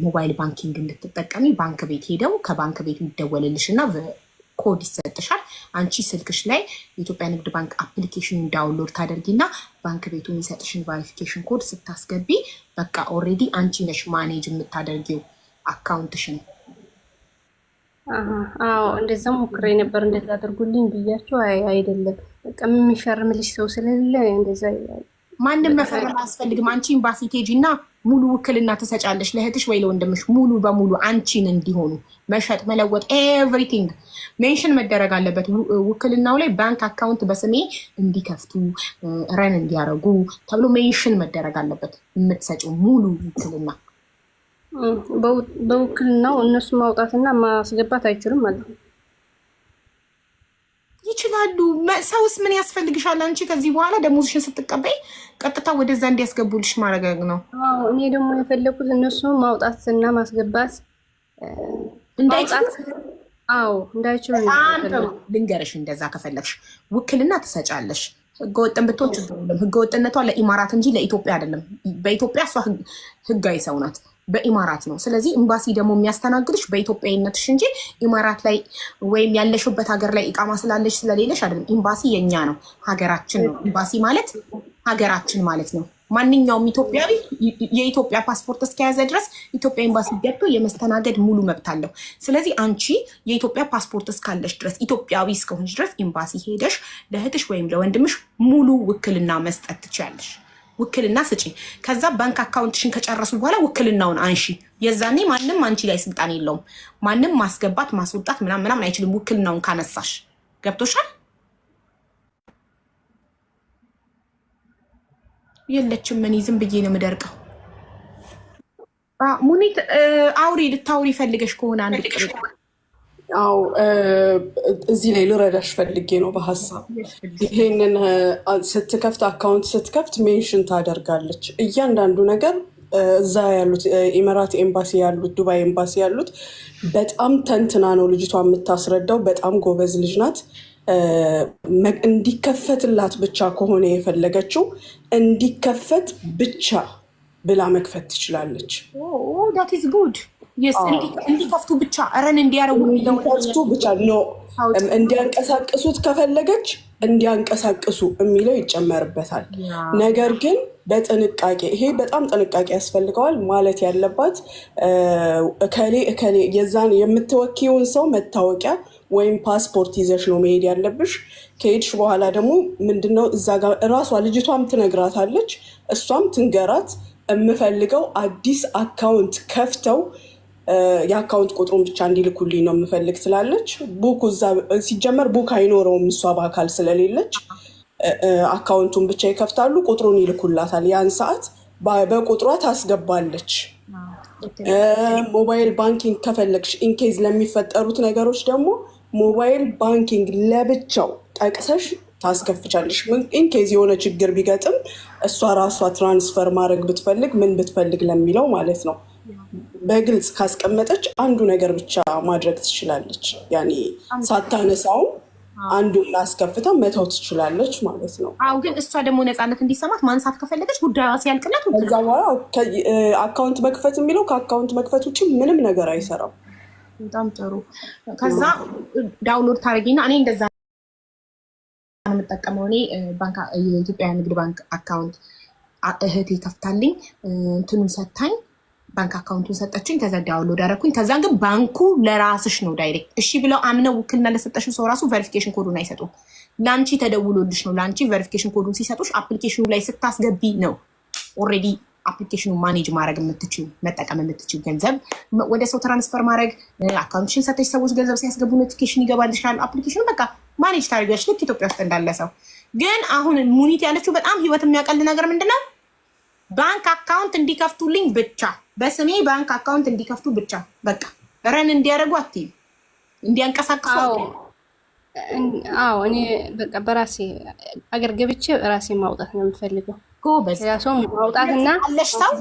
Speaker 1: ሞባይል ባንኪንግ እንድትጠቀሚ ባንክ ቤት ሄደው ከባንክ ቤቱ ይደወልልሽ እና ኮድ ይሰጥሻል። አንቺ ስልክሽ ላይ የኢትዮጵያ ንግድ ባንክ አፕሊኬሽን ዳውንሎድ ታደርጊና ባንክ ቤቱ የሚሰጥሽን ቫሪፊኬሽን ኮድ ስታስገቢ በቃ ኦልሬዲ አንቺ ነሽ ማኔጅ የምታደርጊው አካውንትሽን።
Speaker 8: አዎ እንደዛ ሞክሬ ነበር። እንደዛ አድርጉልኝ ብያቸው አይደለም በቃ የሚፈርምልሽ ሰው ስለሌለ እንደዛ
Speaker 1: ማንም መፈረም አያስፈልግም። አንቺ ኤምባሲ ቴጂና ሙሉ ውክልና ትሰጫለሽ ለእህትሽ ወይ ለወንድምሽ ሙሉ በሙሉ አንቺን እንዲሆኑ መሸጥ፣ መለወጥ ኤቭሪቲንግ ሜንሽን መደረግ አለበት ውክልናው ላይ። ባንክ አካውንት በስሜ እንዲከፍቱ ረን እንዲያደርጉ ተብሎ ሜንሽን መደረግ አለበት። የምትሰጪው ሙሉ ውክልና
Speaker 8: በውክልናው እነሱ ማውጣትና ማስገባት አይችሉም ማለት ነው።
Speaker 1: ይችላሉ። ሰውስ ምን ያስፈልግሻል? አንቺ ከዚህ በኋላ ደሞዝሽን ስትቀበይ ቀጥታ ወደዛ እንዲያስገቡልሽ ማድረግ ነው።
Speaker 8: እኔ ደግሞ የፈለኩት እነሱ ማውጣትና ማስገባት እንዳይችሉ
Speaker 1: ልንገርሽ። እንደዛ ከፈለግሽ ውክልና ትሰጫለሽ። ህገወጥን ብትሆን ችግር የለም። ህገወጥነቷ ለኢማራት እንጂ ለኢትዮጵያ አይደለም። በኢትዮጵያ እሷ ህጋዊ ሰው ናት፣ በኢማራት ነው። ስለዚህ ኤምባሲ ደግሞ የሚያስተናግድሽ በኢትዮጵያዊነትሽ እንጂ ኢማራት ላይ ወይም ያለሽበት ሀገር ላይ ኢቃማ ስላለሽ ስለሌለሽ አይደለም። ኤምባሲ የኛ ነው፣ ሀገራችን ነው። ኤምባሲ ማለት ሀገራችን ማለት ነው። ማንኛውም ኢትዮጵያዊ የኢትዮጵያ ፓስፖርት እስከያዘ ድረስ ኢትዮጵያ ኤምባሲ ገብቶ የመስተናገድ ሙሉ መብት አለው። ስለዚህ አንቺ የኢትዮጵያ ፓስፖርት እስካለሽ ድረስ ኢትዮጵያዊ እስከሆንሽ ድረስ ኤምባሲ ሄደሽ ለእህትሽ ወይም ለወንድምሽ ሙሉ ውክልና መስጠት ትችያለሽ። ውክልና ስጪ። ከዛ ባንክ አካውንትሽን ከጨረሱ በኋላ ውክልናውን አንሺ። የዛኔ ማንም አንቺ ላይ ስልጣን የለውም። ማንም ማስገባት ማስወጣት ምናምን አይችልም። ውክልናውን ካነሳሽ ገብቶሻል? የለችም። ምን ዝም ብዬ ነው የምደርቀው። ሙኒት አውሪ፣ ልታውሪ ፈልገሽ ከሆነ አንድ
Speaker 6: አው እዚህ ላይ ልረዳሽ ፈልጌ ነው በሀሳብ። ይሄንን ስትከፍት አካውንት ስትከፍት ሜንሽን ታደርጋለች እያንዳንዱ ነገር። እዛ ያሉት ኢሚራት ኤምባሲ ያሉት ዱባይ ኤምባሲ ያሉት በጣም ተንትና ነው ልጅቷ የምታስረዳው። በጣም ጎበዝ ልጅ ናት። እንዲከፈትላት ብቻ ከሆነ የፈለገችው እንዲከፈት ብቻ ብላ መክፈት ትችላለች።
Speaker 1: ዳት ኢዝ ጉድ። እንዲከፍቱ ብቻ ረን እንዲያረጉ
Speaker 6: ብቻ ነው እንዲያንቀሳቅሱት ከፈለገች እንዲያንቀሳቅሱ የሚለው ይጨመርበታል። ነገር ግን በጥንቃቄ ይሄ በጣም ጥንቃቄ ያስፈልገዋል። ማለት ያለባት እከሌ የዛን የምትወኪውን ሰው መታወቂያ ወይም ፓስፖርት ይዘሽ ነው መሄድ ያለብሽ። ከሄድሽ በኋላ ደግሞ ምንድነው እዛ ጋር እራሷ ልጅቷም ትነግራታለች፣ እሷም ትንገራት የምፈልገው አዲስ አካውንት ከፍተው የአካውንት ቁጥሩን ብቻ እንዲልኩልኝ ነው የምፈልግ ትላለች። ቡክ እዛ ሲጀመር ቡክ አይኖረውም እሷ በአካል ስለሌለች አካውንቱን ብቻ ይከፍታሉ፣ ቁጥሩን ይልኩላታል። ያን ሰዓት በቁጥሯ ታስገባለች። ሞባይል ባንኪንግ ከፈለግሽ ኢንኬዝ ለሚፈጠሩት ነገሮች ደግሞ ሞባይል ባንኪንግ ለብቻው ጠቅሰሽ ታስከፍቻለሽ። ኢንኬዝ የሆነ ችግር ቢገጥም እሷ ራሷ ትራንስፈር ማድረግ ብትፈልግ ምን ብትፈልግ ለሚለው ማለት ነው በግልጽ ካስቀመጠች አንዱ ነገር ብቻ ማድረግ ትችላለች። ያኔ ሳታነሳውም አንዱን ላስከፍታ መተው ትችላለች ማለት ነው።
Speaker 1: አዎ፣ ግን እሷ ደግሞ ነፃነት እንዲሰማት ማንሳት ከፈለገች ጉዳዩ ሲያልቅላት
Speaker 6: ከዛ በኋላ አካውንት መክፈት የሚለው ከአካውንት መክፈት ውጭ ምንም ነገር አይሰራም።
Speaker 1: በጣም ጥሩ። ከዛ ዳውንሎድ ታደርጊና እኔ እንደዛ የምጠቀመው እኔ የኢትዮጵያ ንግድ ባንክ አካውንት እህቴ ከፍታልኝ እንትኑን ሰታኝ ባንክ አካውንቱን ሰጠችኝ። ከዛ ዳውንሎድ አደረኩኝ። ከዛ ግን ባንኩ ለራስሽ ነው ዳይሬክት እሺ ብለው አምነው ውክልና ለሰጠሽ ሰው ራሱ ቬሪፊኬሽን ኮዱን አይሰጡም። ለአንቺ ተደውሎልሽ ነው። ለአንቺ ቬሪፊኬሽን ኮዱን ሲሰጡሽ አፕሊኬሽኑ ላይ ስታስገቢ ነው ኦልሬዲ አፕሊኬሽኑ ማኔጅ ማድረግ የምትችል መጠቀም የምትችል ገንዘብ ወደ ሰው ትራንስፈር ማድረግ አካውንትሽን ሰጠሽ ሰዎች ገንዘብ ሲያስገቡ ኖቲፊኬሽን ይገባልሻል። አፕሊኬሽኑ በቃ ማኔጅ ታደርጊያለሽ ልክ ኢትዮጵያ ውስጥ እንዳለ ሰው። ግን አሁን ሙኒት ያለችው በጣም ህይወት የሚያቀል ነገር ምንድነው? ባንክ አካውንት እንዲከፍቱልኝ ብቻ በስሜ ባንክ አካውንት እንዲከፍቱ ብቻ በቃ ረን እንዲያደርጉ አትይም እንዲያንቀሳቅሱ።
Speaker 8: አዎ እኔ በቃ በራሴ አገር ገብቼ ራሴ ማውጣት ነው የምፈልገው።
Speaker 1: ሰው ማውጣትና አለሽ ሰው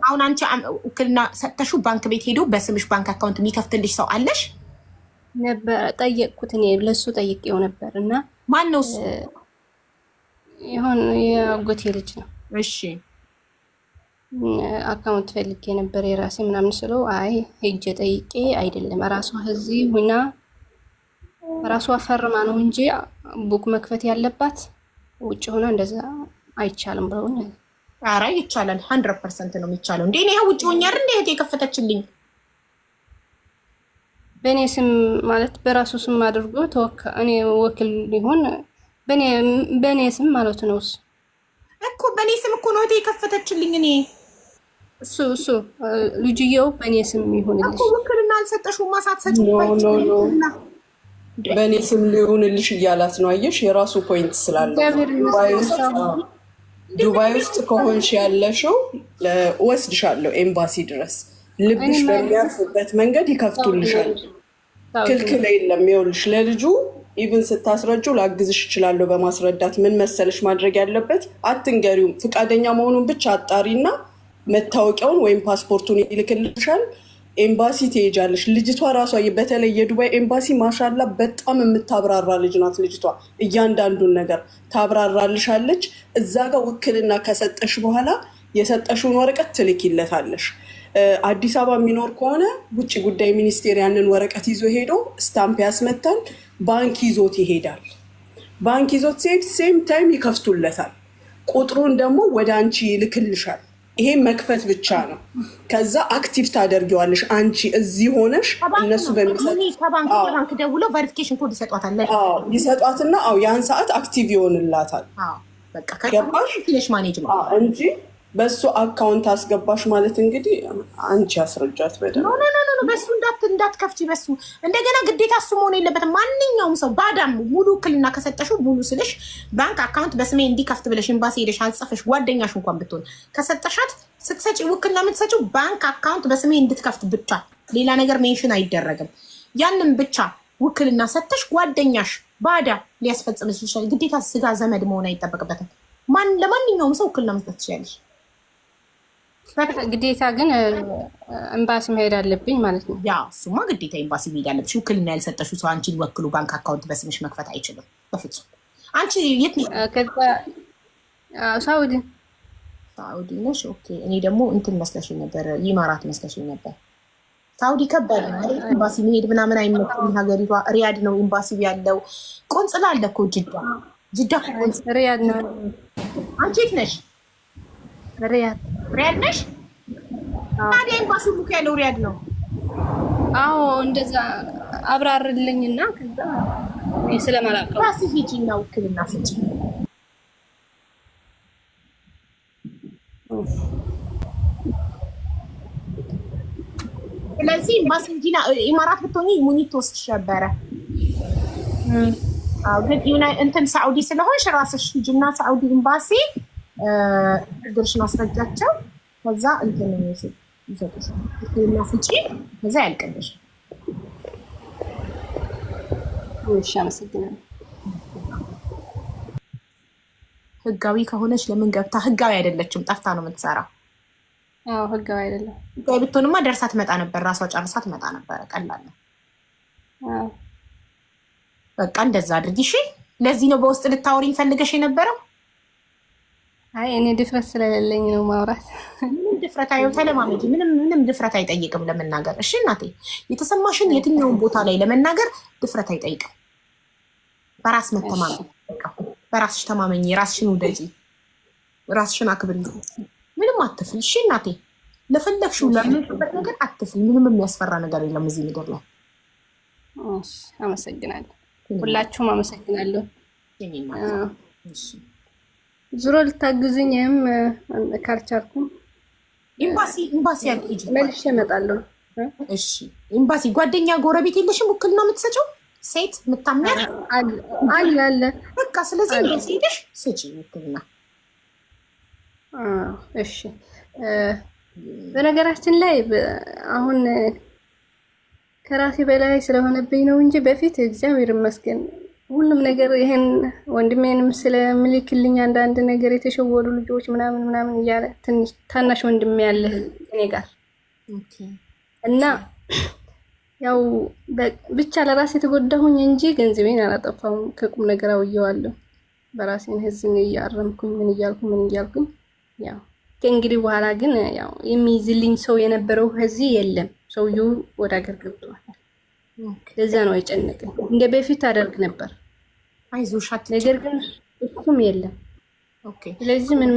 Speaker 1: አሁን አንቺ ውክልና ሰጥተሽው ባንክ ቤት ሄዶ በስምሽ ባንክ አካውንት የሚከፍትልሽ ሰው አለሽ?
Speaker 8: ነበር ጠየቅኩት። እኔ ለሱ ጠይቄው ነበር እና
Speaker 1: ማን ነው እሱ?
Speaker 8: ይሁን የአጎቴ ልጅ ነው።
Speaker 1: እሺ
Speaker 8: አካውንት ፈልጌ ነበር የራሴ ምናምን ስለው አይ ሄጄ ጠይቄ አይደለም ራሷ እዚህ ሁና ራሷ ፈርማ ነው እንጂ ቡክ መክፈት ያለባት ውጭ ሆና እንደዛ አይቻልም ብለውኝ።
Speaker 1: ኧረ ይቻላል 100% ነው የሚቻለው። እንዴ እኔ ውጭ ሆኜ አይደል እንዴ እህቴ የከፈተችልኝ
Speaker 8: በእኔ ስም ማለት በራሱ ስም አድርጎ እኔ ወኪል ሊሆን በእኔ ስም ማለት ነው
Speaker 1: እኮ በእኔ ስም እኮ ነው እህቴ የከፈተችልኝ። እኔ
Speaker 8: እሱ ልጅየው በእኔ ስም ይሁንልሽ
Speaker 1: እኮ ውክልና አልሰጠሽውም። ማሳትሰጭ
Speaker 6: በእኔ ስም ሊሆንልሽ እያላት ነው። አየሽ የራሱ ፖይንት ስላለው ዱባይ ውስጥ ከሆንሽ ያለሽው ወስድሻለሁ ኤምባሲ ድረስ ልብሽ በሚያርፍበት መንገድ ይከፍቱልሻል። ክልክል የለም። ይኸውልሽ ለልጁ ኢቭን ስታስረጁ ላግዝሽ እችላለሁ በማስረዳት ምን መሰለሽ ማድረግ ያለበት አትንገሪውም። ፍቃደኛ መሆኑን ብቻ አጣሪና መታወቂያውን ወይም ፓስፖርቱን ይልክልሻል። ኤምባሲ ትሄጃለሽ። ልጅቷ ራሷ በተለይ የዱባይ ኤምባሲ ማሻላ በጣም የምታብራራ ልጅ ናት። ልጅቷ እያንዳንዱን ነገር ታብራራልሻለች። እዛ ጋር ውክልና ከሰጠሽ በኋላ የሰጠሽውን ወረቀት ትልኪለታለሽ። አዲስ አበባ የሚኖር ከሆነ ውጭ ጉዳይ ሚኒስቴር ያንን ወረቀት ይዞ ሄዶ ስታምፕ ያስመታል። ባንክ ይዞት ይሄዳል። ባንክ ይዞት ሲሄድ ሴም ታይም ይከፍቱለታል። ቁጥሩን ደግሞ ወደ አንቺ ይልክልሻል። ይሄ መክፈት ብቻ ነው። ከዛ አክቲቭ ታደርጊዋለሽ አንቺ እዚህ ሆነሽ እነሱ
Speaker 1: ከባንክ ደውለው ቬሪፊኬሽን ኮድ ይሰጧታል።
Speaker 6: ይሰጧትና ያን ሰዓት አክቲቭ ይሆንላታል። ገባሽ እንጂ በሱ አካውንት አስገባሽ ማለት እንግዲህ አንቺ አስረጃት በደንብ
Speaker 1: በሱ እንዳትከፍቺ በሱ እንደገና ግዴታ እሱ መሆን የለበትም። ማንኛውም ሰው ባዳም ሙሉ ውክልና ከሰጠሽው ሙሉ ስልሽ ባንክ አካውንት በስሜ እንዲከፍት ብለሽ ኤምባሲ ሄደሽ አጽፈሽ ጓደኛሽ እንኳን ብትሆን ከሰጠሻት ስትሰጪ ውክልና የምትሰጪው ባንክ አካውንት በስሜ እንድትከፍት ብቻ፣ ሌላ ነገር ሜንሽን አይደረግም። ያንን ብቻ ውክልና ሰጠሽ ጓደኛሽ ባዳ ሊያስፈጽምሽ ይችላል። ግዴታ ስጋ ዘመድ መሆን አይጠበቅበትም። ለማንኛውም ሰው ውክልና መስጠት ትችላለሽ።
Speaker 8: ግዴታ ግን ኤምባሲ መሄድ አለብኝ ማለት ነው።
Speaker 1: ያ እሱማ ግዴታ ኤምባሲ መሄድ አለብሽ። ውክልና ያልሰጠሽው ሰው አንቺን ወክሉ ባንክ አካውንት በስምሽ መክፈት አይችልም በፍጹም። አንቺ የት ነሽ?
Speaker 8: ሳውዲ
Speaker 1: ነሽ? ኦኬ። እኔ ደግሞ እንትን መስለሽኝ ነበር፣ ኢማራት መስለሽኝ ነበር። ሳውዲ ከባድ ነው አይደል? ኤምባሲ መሄድ ምናምን አይመችም። ሀገሪቷ ሪያድ ነው ኤምባሲው ያለው። ቆንጽላ አለ እኮ ጅዳ
Speaker 8: ሪያድ ነው።
Speaker 1: አንቺ የት ነሽ? ሪያድ ነሽ? ታዲያ ኤምባሲው ቡክ ያለው ሪያድ ነው?
Speaker 8: አዎ እንደዛ አብራርልኝና ከዛ ስለማላውቀው
Speaker 1: ራስሽ ሂጂና ውክልና ስጪ። ስለዚህ ኤምባሲ እንዲና ኢማራት ብትሆኚ ሙኒት ትወስድሽ ነበረ። ግን እንትን ሳዑዲ ስለሆንሽ ራስሽ ሂጂና ሳዑዲ ኤምባሲ እግርሽን አስረጃቸው። ከዛ እንትን ይሰጥሽ ውክልና ስጪ። ከዛ ያልቅልሽ።
Speaker 8: እሺ አመሰግናለሁ።
Speaker 1: ህጋዊ ከሆነች ለምን ገብታ? ህጋዊ አይደለችም፣ ጠፍታ ነው የምትሰራው።
Speaker 8: አዎ ህጋዊ አይደለም።
Speaker 1: ህጋዊ ብትሆንማ ደርሳ ትመጣ ነበር፣ ራሷ ጨርሳ ትመጣ ነበር። ቀላል ነው።
Speaker 8: አዎ
Speaker 1: በቃ እንደዛ አድርጊ። እሺ ለዚህ ነው በውስጥ ልታወሪኝ ፈልገሽ የነበረው?
Speaker 8: አይ እኔ ድፍረት ስለሌለኝ ነው ማውራት።
Speaker 1: ምንም ድፍረት አይው ተለማመጂ። ምንም ድፍረት አይጠይቅም ለመናገር። እሺ እናቴ የተሰማሽን የትኛውን ቦታ ላይ ለመናገር ድፍረት አይጠይቅም። በራስ መተማመን። በራስሽ ተማመኝ፣ ራስሽን ውደጂ፣ ራስሽን አክብሪ። ምንም አትፍሪ። እሺ እናቴ ለፈለግሽው ለምንበት ነገር አትፍሪ። ምንም የሚያስፈራ ነገር የለም እዚህ ምድር ላይ።
Speaker 8: እሺ አመሰግናለሁ። ሁላችሁም አመሰግናለሁ። ዙሮ ልታግዙኝም ካልቻልኩም
Speaker 1: ኤምባሲ ያልኩኝ
Speaker 8: መልሼ እመጣለሁ።
Speaker 1: እሺ ኤምባሲ ጓደኛ ጎረቤት የለሽም ውክልና የምትሰጪው ሴት የምታምኛል?
Speaker 8: አለ
Speaker 1: በቃ ስለዚህ ኤምባሲ ሄደሽ ስጪ ውክልና።
Speaker 8: እሺ በነገራችን ላይ አሁን ከራሴ በላይ ስለሆነብኝ ነው እንጂ በፊት እግዚአብሔር ይመስገን ሁሉም ነገር ይሄን ወንድሜንም ስለምልክልኝ አንዳንድ ነገር የተሸወዱ ልጆች ምናምን እያለ ትንሽ ታናሽ ወንድሜ ያለ እኔ ጋር እና ያው ብቻ ለራሴ የተጎዳሁኝ እንጂ ገንዘቤን አላጠፋሁም። ከቁም ነገር አውየዋለሁ። በራሴን ህዝን እያረምኩኝ ምን እያልኩኝ ያው ከእንግዲህ በኋላ ግን ያው የሚይዝልኝ ሰው የነበረው እዚህ የለም። ሰውየው ወደ ሀገር ገብቷል። ለዛ ነው የጨነቀኝ። እንደ በፊት አደርግ ነበር።
Speaker 1: አይዞሽ
Speaker 8: ነገር ግን እሱም የለም። ስለዚህ ምን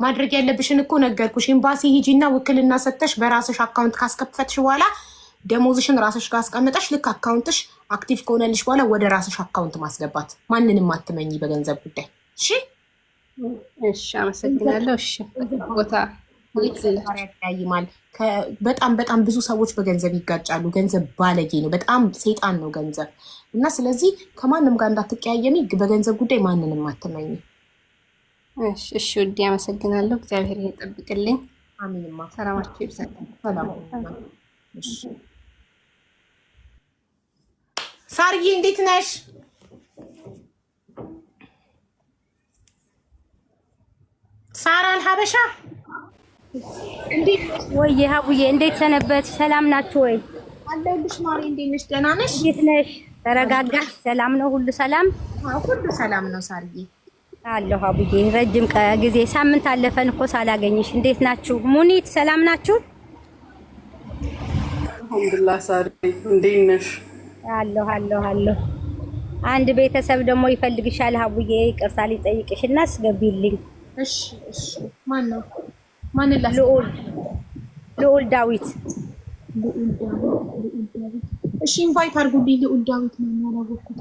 Speaker 1: ማድረግ ያለብሽን እኮ ነገርኩሽ። ኤምባሲ ሂጂና ውክልና ሰጥተሽ በራስሽ አካውንት ካስከፈትሽ በኋላ ደሞዝሽን ራስሽ ጋር አስቀምጠሽ ልክ አካውንትሽ አክቲቭ ከሆነልሽ በኋላ ወደ ራስሽ አካውንት ማስገባት። ማንንም አትመኝ በገንዘብ ጉዳይ። እሺ
Speaker 8: እሺ አመሰግናለሁ። እሺ ቦታ
Speaker 1: ያይማል። በጣም ብዙ ሰዎች በገንዘብ ይጋጫሉ። ገንዘብ ባለጌ ነው፣ በጣም ሰይጣን ነው ገንዘብ። እና ስለዚህ ከማንም ጋር እንዳትቀያየሚ፣ በገንዘብ ጉዳይ ማንንም አትመኝ።
Speaker 8: እሺ ውዴ አመሰግናለሁ። እግዚአብሔር ይጠብቅልኝ።
Speaker 1: አሚንማ።
Speaker 8: ሰላማችሁ ይብዛል።
Speaker 1: ሰላም። ሳርዬ እንዴት ነሽ? ሳራ አልሀበሻ እንዴት
Speaker 9: ወይ ሀቡዬ እንዴት ሰነበት? ሰላም ናችሁ ወይ?
Speaker 1: አለሁልሽ ማሪ። እንዴት ነሽ? ደህና ነሽ?
Speaker 9: እንዴት ነሽ? ተረጋጋሽ? ሰላም ነው? ሁሉ ሰላም?
Speaker 1: ሁሉ ሰላም ነው ሳርዬ።
Speaker 9: አለሁ ሀቡዬ። ረጅም ጊዜ ሳምንት አለፈን እኮ ሳላገኝሽ። እንዴት ናችሁ? ሙኒት ሰላም ናችሁ?
Speaker 6: አልሐምዱሊላህ። ሳሪ እንዴት ነሽ?
Speaker 9: አለሁ። አንድ ቤተሰብ ደግሞ ይፈልግሻል ሀቡዬ። ይቅርታ ሊጠይቅሽ እና አስገቢልኝ።
Speaker 1: እሺ ማን ነው? ማንን ላስ?
Speaker 9: ልዑል ዳዊት።
Speaker 1: እሺ ኢንቫይት አድርጉልኝ። ልዑል ዳዊት ነው ያላወኩት።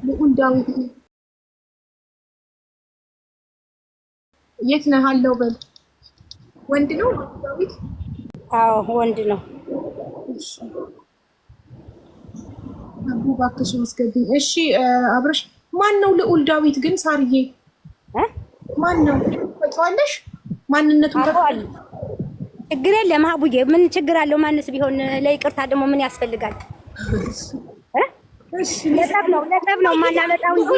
Speaker 1: ልዑል ዳዊት የት ነህ? አለው በል። ወንድ ነው ዳዊት?
Speaker 9: አዎ ወንድ ነው።
Speaker 1: እሺ እባክሽ አስገብኝ። እሺ አብረሽ ማን ነው ልዑል ዳዊት ግን? ሳርዬ ማን ነው ታውቂዋለሽ? ማንነቱን
Speaker 9: ታውቂዋለሽ? ችግር የለም ሀቡዬ፣ ምን ችግር አለው? ማንስ ቢሆን ለይቅርታ ደግሞ ምን ያስፈልጋል?
Speaker 1: እሺ
Speaker 9: ለጠብ ነው ማናመጣው እንጂ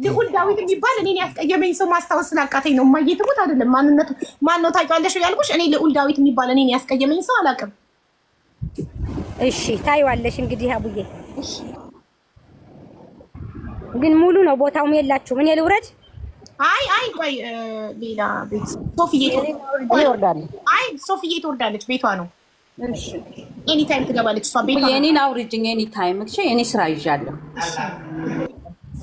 Speaker 1: ልዑል ዳዊት የሚባል እኔን ያስቀየመኝ ሰው ማስታወስ ስላቃተኝ ነው። ማየት ትሙት አይደለም። ማንነቱ ማን ነው ታውቂዋለሽ ያልኩሽ። እኔ ልዑል ዳዊት የሚባል እኔን ያስቀየመኝ ሰው አላውቅም።
Speaker 9: እሺ ታይዋለሽ እንግዲህ አቡዬ። ግን ሙሉ ነው ቦታውም የላችሁም። እኔ ልውረድ?
Speaker 1: አይ ቆይ ሌላ ቤት ሶፊዬ
Speaker 7: ይወርዳል።
Speaker 1: አይ ሶፊዬ ትወርዳለች፣ ቤቷ ነው። እሺ ኤኒ ታይም ትገባለች እሷ ቤቷ።
Speaker 7: የኔን አውሪጅኝ ኤኒ ታይም። እሺ እኔ ስራ ይዣለሁ።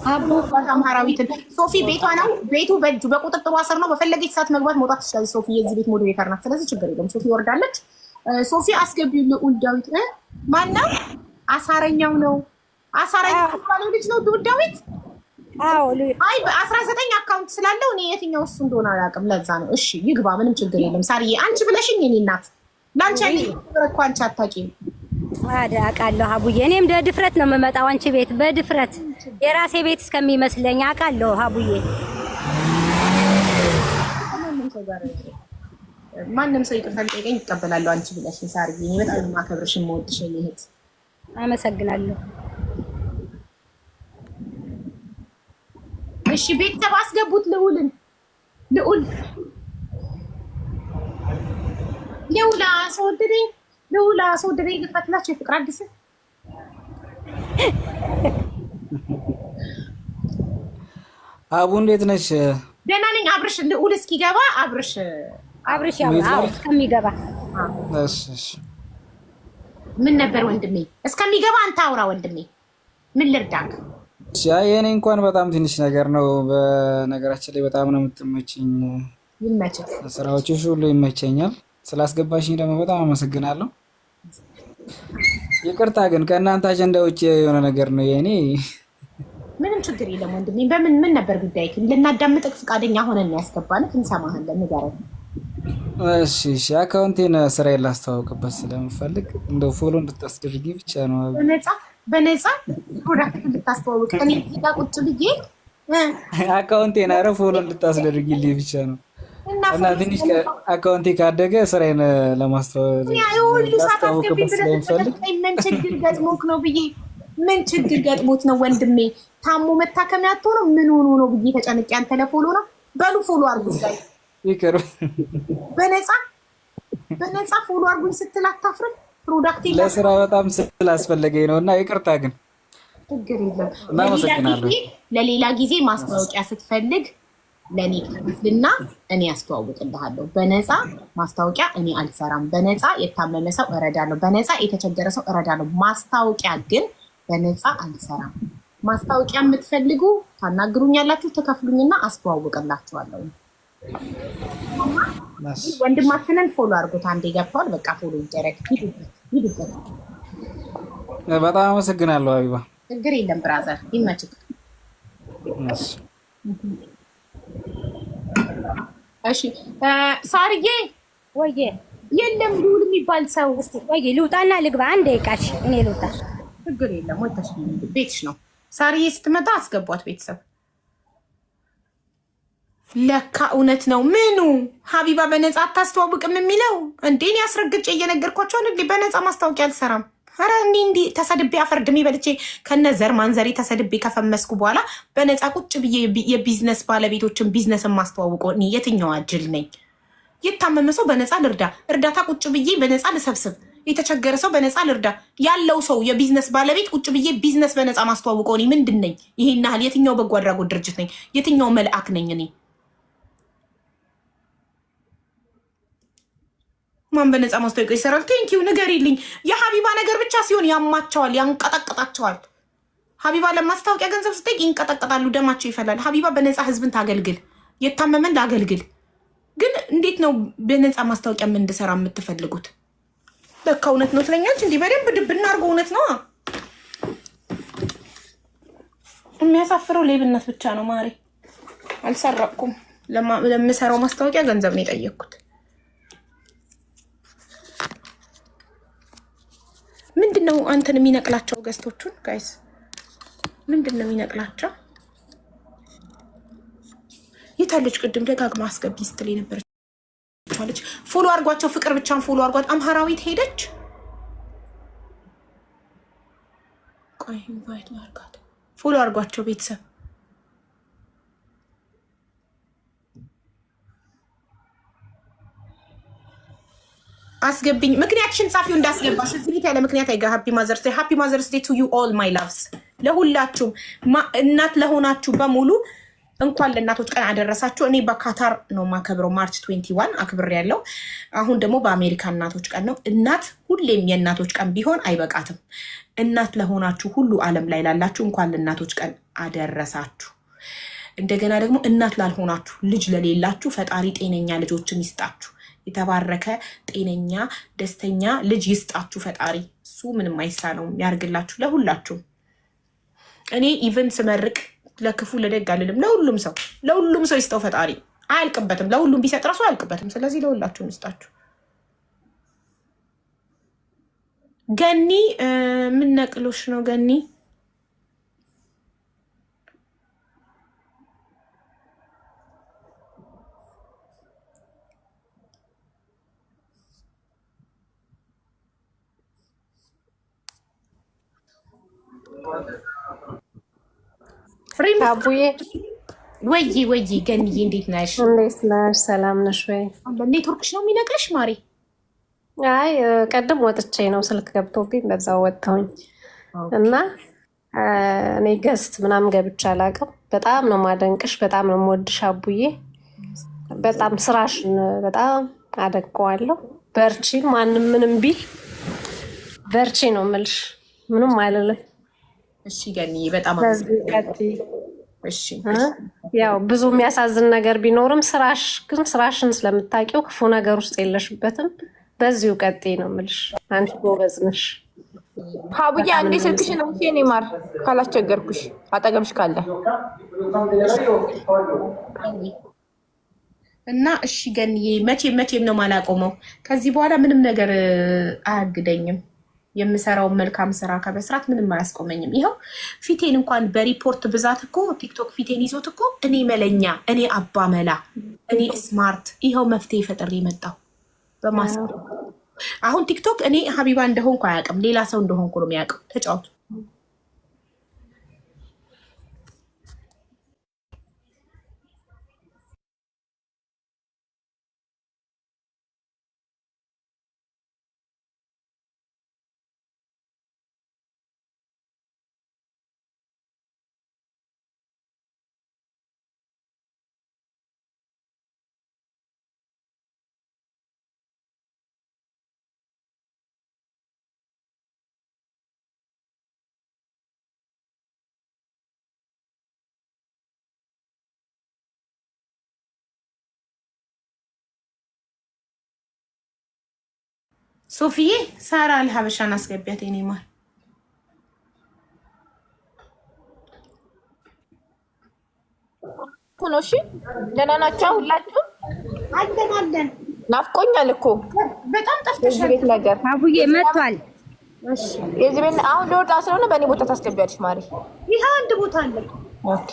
Speaker 1: አቡ አምሃራዊትን ሶፊ ቤቷ ነው። ቤቱ በእጁ በቁጥጥሯ ስር ነው። በፈለገች ሰዓት መግባት መውጣት ትችላለች። ሶፊ የዚህ ቤት ሞዴሬተር ናት። ስለዚህ ችግር የለም። ሶፊ ወርዳለች። ሶፊ አስገቢው ልዑል ዳዊት ማነው? አሳረኛው ነው። አሳረኛው ባለው ልጅ ነው ልዑል ዳዊት።
Speaker 9: አዎ
Speaker 1: አይ በ19 አካውንት ስላለው እኔ የትኛው እሱ እንደሆነ አላውቅም። ለዛ ነው። እሺ ይግባ፣ ምንም ችግር የለም። ሳርዬ አንቺ ብለሽኝ የኔ እናት ላንቺ እኮ አንቺ አታውቂም።
Speaker 9: አውቃለሁ አቡዬ። እኔም በድፍረት ነው የምመጣው አንቺ ቤት በድፍረት የራሴ ቤት እስከሚመስለኝ አውቃለሁ አቡዬ።
Speaker 1: ማንም ሰው ይቅርታ ሊጠይቀኝ ይቀበላለሁ አንቺ ብለሽኝ ሳርዬ። እኔ በጣም የማከብርሽ የምወድሽ እህት።
Speaker 9: አመሰግናለሁ።
Speaker 1: እሺ ቤተሰብ አስገቡት ልዑልን። ልዑል አስወደደኝ ልፈትላቸው የፍቅር አዲስ
Speaker 10: አቡ እንዴት ነሽ?
Speaker 1: ደህና ነኝ። አብርሽ ልዑል እስኪገባ አብርሽ
Speaker 9: ያው እስከሚገባ
Speaker 10: እሺ
Speaker 1: ምን ነበር ወንድሜ? እስከሚገባ አንተ አውራ ወንድሜ። ምን ልርዳክ?
Speaker 10: የኔ እንኳን በጣም ትንሽ ነገር ነው። በነገራችን ላይ በጣም ነው የምትመችኝ።
Speaker 1: ይመችህ።
Speaker 10: ስራዎችሽ ሁሉ ይመቸኛል። ስላስገባሽኝ ደግሞ በጣም አመሰግናለሁ። ይቅርታ ግን ከእናንተ አጀንዳ ውጭ የሆነ ነገር ነው የኔ።
Speaker 1: ምንም ችግር የለም ወንድሜ። ምን ነበር ጉዳይ? ልናዳምጥህ ፈቃደኛ ሆነን ያስገባንህ። እንሰማሃለን፣ ንገረን።
Speaker 10: እሺ አካውንቴን ስራዬን ላስተዋውቅበት ስለምፈልግ እንደው ፎሎ እንድታስደርጊ ብቻ ነው።
Speaker 1: በነፃ ፕሮዳክት እንድታስተዋውቅ እኔ እዚህ ጋር ቁጭ ብዬ
Speaker 10: አካውንቴን ኧረ ፎሎ እንድታስደርጊልኝ ብቻ ነው። እና ትንሽ አካውንቴ ካደገ ስራዬን ለማስተዋወቅ ስለምፈልግ
Speaker 1: ምን ችግር ገጥሞት ነው ብዬ ምን ችግር ገጥሞት ነው ወንድሜ? ታሞ መታከሚያ አትሆነው ምን ሆኖ ነው ብዬ ተጨንቄ አንተ ለፎሎ ነው በሉ ፎሎ አድርጉኝ ጋር
Speaker 10: ይቅር።
Speaker 1: በነፃ ፎሎ አድርጉኝ ስትል አታፍርም? ፕሮዳክት
Speaker 10: ለስራ በጣም ስላስፈለገኝ ነው። እና ይቅርታ ግን
Speaker 1: ችግር የለም። ለሌላ ጊዜ ማስታወቂያ ስትፈልግ ለእኔ ክፍልና እኔ ያስተዋውቅልሃለሁ። በነፃ ማስታወቂያ እኔ አልሰራም። በነፃ የታመመ ሰው እረዳለሁ። በነፃ የተቸገረ ሰው እረዳለሁ። ማስታወቂያ ግን በነፃ አልሰራም። ማስታወቂያ የምትፈልጉ ታናግሩኛላችሁ፣ ተከፍሉኝና አስተዋውቅላችኋለሁ። ወንድማችንን ፎሎ አድርጎት አንዴ ገብተዋል። በቃ ፎሎ ይደረግ። ሂዱበት።
Speaker 10: በጣም አመሰግናለሁ አቢባ።
Speaker 1: ችግር የለም ብራዘር፣ ይመችክ። እሺ ሳርዬ
Speaker 9: ወይዬ
Speaker 1: የለም ልዑል የሚባል ሰው
Speaker 9: ወይዬ ልውጣና ልግባ። አንዴ ቃሽ እኔ ልውጣ።
Speaker 1: ችግር የለም ወጥተሽ ቤትሽ ነው። ሳርዬ ስትመጣ አስገቧት ቤተሰብ። ለካ እውነት ነው። ምኑ ሀቢባ በነፃ አታስተዋውቅም የሚለው እንዴ? ያስረግጬ እየነገርኳቸው እንዴ በነፃ ማስታወቂያ አልሰራም። ኧረ እንዲህ ተሰድቤ አፈርድሜ በልቼ ከነ ዘር ማንዘሬ ተሰድቤ ከፈመስኩ በኋላ በነፃ ቁጭ ብዬ የቢዝነስ ባለቤቶችን ቢዝነስን ማስተዋውቀው እኔ የትኛዋ ጅል ነኝ? የታመመ ሰው በነፃ ልርዳ፣ እርዳታ ቁጭ ብዬ በነፃ ልሰብስብ፣ የተቸገረ ሰው በነፃ ልርዳ፣ ያለው ሰው የቢዝነስ ባለቤት ቁጭ ብዬ ቢዝነስ በነፃ ማስተዋውቀው እኔ ምንድን ነኝ? ይሄን ያህል የትኛው በጎ አድራጎት ድርጅት ነኝ? የትኛው መልአክ ነኝ እኔ? ማን በነፃ ማስታወቂያ ይሰራል? ቴንኪው ንገሪልኝ። የሀቢባ ነገር ብቻ ሲሆን ያማቸዋል፣ ያንቀጠቅጣቸዋል። ሀቢባ ለማስታወቂያ ገንዘብ ስጠይቅ ይንቀጠቅጣሉ፣ ደማቸው ይፈላል። ሀቢባ በነፃ ህዝብን ታገልግል፣ የታመመን ላገልግል። ግን እንዴት ነው በነፃ ማስታወቂያ ምን እንድሰራ የምትፈልጉት? ለካ እውነት ነው ትለኛለች። እንዲህ በደንብ ድብ እናድርገው። እውነት ነው። የሚያሳፍረው ሌብነት ብቻ ነው። ማሪ አልሰረቅኩም። ለምሰራው ማስታወቂያ ገንዘብ ነው የጠየቅኩት። ምንድን ነው አንተን የሚነቅላቸው ገዝቶቹን? ጋይስ ምንድን ነው የሚነቅላቸው? የታለች? ቅድም ደጋግማ አስገቢ ስትል የነበረች ፎሎ አድርጓቸው። ፍቅር ብቻን ፎሎ አድርጓት። አምሃራዊት ሄደች። ቆይ ኢንቫይት ላድርጋት። ፎሎ አድርጓቸው ቤተሰብ። አስገብኝ። ምክንያትሽን ጻፊው እንዳስገባሽ። እዚህ ቤት ያለ ምክንያት አይጋ። ሃፒ ማዘርስ ዴይ፣ ሃፒ ማዘርስ ዴይ ቱ ዩ ኦል ማይ ላቭስ። ለሁላችሁም እናት ለሆናችሁ በሙሉ እንኳን ለእናቶች ቀን አደረሳችሁ። እኔ በካታር ነው ማከብረው ማርች 21 አክብር ያለው። አሁን ደግሞ በአሜሪካ እናቶች ቀን ነው። እናት ሁሌም የእናቶች ቀን ቢሆን አይበቃትም። እናት ለሆናችሁ ሁሉ ዓለም ላይ ላላችሁ እንኳን ለእናቶች ቀን አደረሳችሁ። እንደገና ደግሞ እናት ላልሆናችሁ ልጅ ለሌላችሁ ፈጣሪ ጤነኛ ልጆችን ይስጣችሁ። የተባረከ ጤነኛ ደስተኛ ልጅ ይስጣችሁ ፈጣሪ። እሱ ምንም አይሳነውም ያርግላችሁ ለሁላችሁም። እኔ ኢቨን ስመርቅ ለክፉ ለደግ አልልም። ለሁሉም ሰው ይስጠው ፈጣሪ። አያልቅበትም። ለሁሉም ቢሰጥ ራሱ አያልቅበትም። ስለዚህ ለሁላችሁም ይስጣችሁ። ገኒ ምን ነቅሎሽ ነው ገኒ?
Speaker 8: አቡዬ
Speaker 1: ወይ ገኒዬ እንዴት ነሽ?
Speaker 8: እንዴት ነሽ? ሰላም ነሽ ወይ?
Speaker 1: ኔትወርክሽ ነው የሚነቅልሽ ማሪ?
Speaker 8: አይ ቀድም ወጥቼ ነው ስልክ ገብቶብኝ በዛው ወጣሁኝ እና እኔ ገስት ምናምን ገብቼ አላውቅም። በጣም ነው ማደንቅሽ፣ በጣም ነው የምወድሽ አቡዬ። በጣም ስራሽን በጣም አደንቀዋለሁ። በርቺ፣ ማንም ምንም ቢል በርቺ ነው የምልሽ። ምንም አይደለም።
Speaker 1: እሺ ገኒዬ በጣም እሺ።
Speaker 8: ያው ብዙ የሚያሳዝን ነገር ቢኖርም ስራሽን ስለምታውቂው ክፉ ነገር ውስጥ የለሽበትም። በዚሁ ቀጥይ ነው የምልሽ። አንቺ ጎበዝ ነሽ።
Speaker 11: ሀቡዬ አንዴ ስልክሽን ነው እኔ ማር ካላስቸገርኩሽ አጠገብሽ ካለ
Speaker 1: እና እሺ ገኒዬ መቼም ነው ማላቆመው። ከዚህ በኋላ ምንም ነገር አያግደኝም። የምሰራውን መልካም ስራ ከመስራት ምንም አያስቆመኝም። ይኸው ፊቴን እንኳን በሪፖርት ብዛት እኮ ቲክቶክ ፊቴን ይዞት እኮ እኔ መለኛ፣ እኔ አባመላ፣ እኔ ስማርት ይኸው መፍትሄ ፈጥሬ መጣሁ በማስ አሁን ቲክቶክ እኔ ሀቢባ እንደሆንኩ አያውቅም፣ ሌላ ሰው እንደሆንኩ ነው የሚያውቀው። ተጫወቱ። ሶፊዬ ሳራ አልሀበሻን አስገቢያት። የኔ ማር
Speaker 11: እሺ፣ ደህና ናቸው ሁላችሁ?
Speaker 1: አለን።
Speaker 11: ናፍቆኛል እኮ
Speaker 1: በጣም ጠፍተሻል።
Speaker 11: ቤት ነገር
Speaker 9: አቡዬ መጥቷል።
Speaker 11: እሺ፣ የዚህ ቤት አሁን ልወጣ ስለሆነ በእኔ ቦታ ታስገቢያለሽ ማሪ።
Speaker 1: ይሄ አንድ ቦታ አለ።
Speaker 11: ኦኬ፣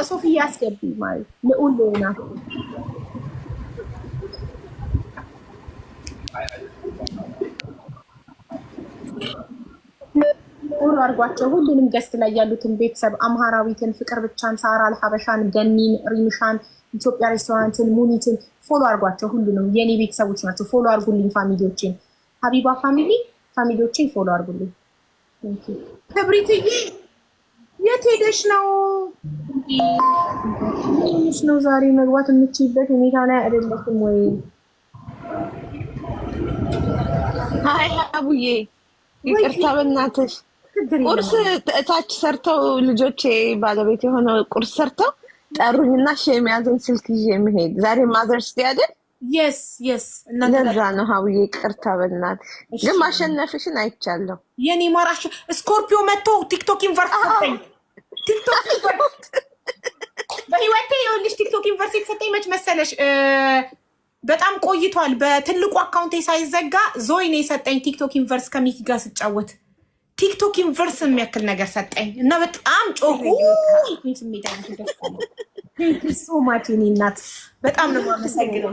Speaker 1: ሶፊዬ አስገቢ ማሪ። ለኡልና ኦሮ አርጓቸው ሁሉንም ገስት ላይ ያሉትን ቤተሰብ አምሃራዊትን፣ ፍቅር ብቻን፣ ሳራ አልሀበሻን፣ ገኒን፣ ሪምሻን፣ ኢትዮጵያ ሬስቶራንትን፣ ሙኒትን ፎሎ አርጓቸው። ሁሉንም የኔ ቤተሰቦች ናቸው። ፎሎ አርጉልኝ ፋሚሊዎችን፣ ሀቢባ ፋሚሊዎችን ፎሎ አርጉልኝ። ክብሪትዬ የት ሄደሽ ነው? ዛሬ መግባት የምችይበት ሁኔታ ላይ አይደለሽም ወይ?
Speaker 11: ሀይ አቡዬ ይቅርታ በእናትሽ ቁርስ እታች ሰርተው ልጆቼ ባለቤት የሆነው ቁርስ ሰርተው ጠሩኝና የሚያዘኝ ስልክ ይዤ የምሄድ ዛሬ ማዘርስ ዴይ አይደል?
Speaker 1: የስ
Speaker 11: ለዛ ነው ሀቡዬ ይቅርታ በእናትሽ። ግን ማሸነፍሽን አይቻለሁ
Speaker 1: የኔ ማራሽ። ስኮርፒዮ መጥቶ ቲክቶክ ዩኒቨርስ ሰጠኝ። ቲክቶክ ዩኒቨርስ በህይወቴ ይኸውልሽ ቲክቶክ ዩኒቨርስ የተሰጠኝ መች መሰለሽ? በጣም ቆይቷል። በትልቁ አካውንቴ ሳይዘጋ ዞይን የሰጠኝ ቲክቶክ ዩኒቨርስ ከሚኪ ጋር ስጫወት ቲክቶክ ዩኒቨርስ የሚያክል ነገር ሰጠኝ እና በጣም ጮሁ። ስሜት ሶማች የኔ እናት በጣም ነው የማመሰግነው።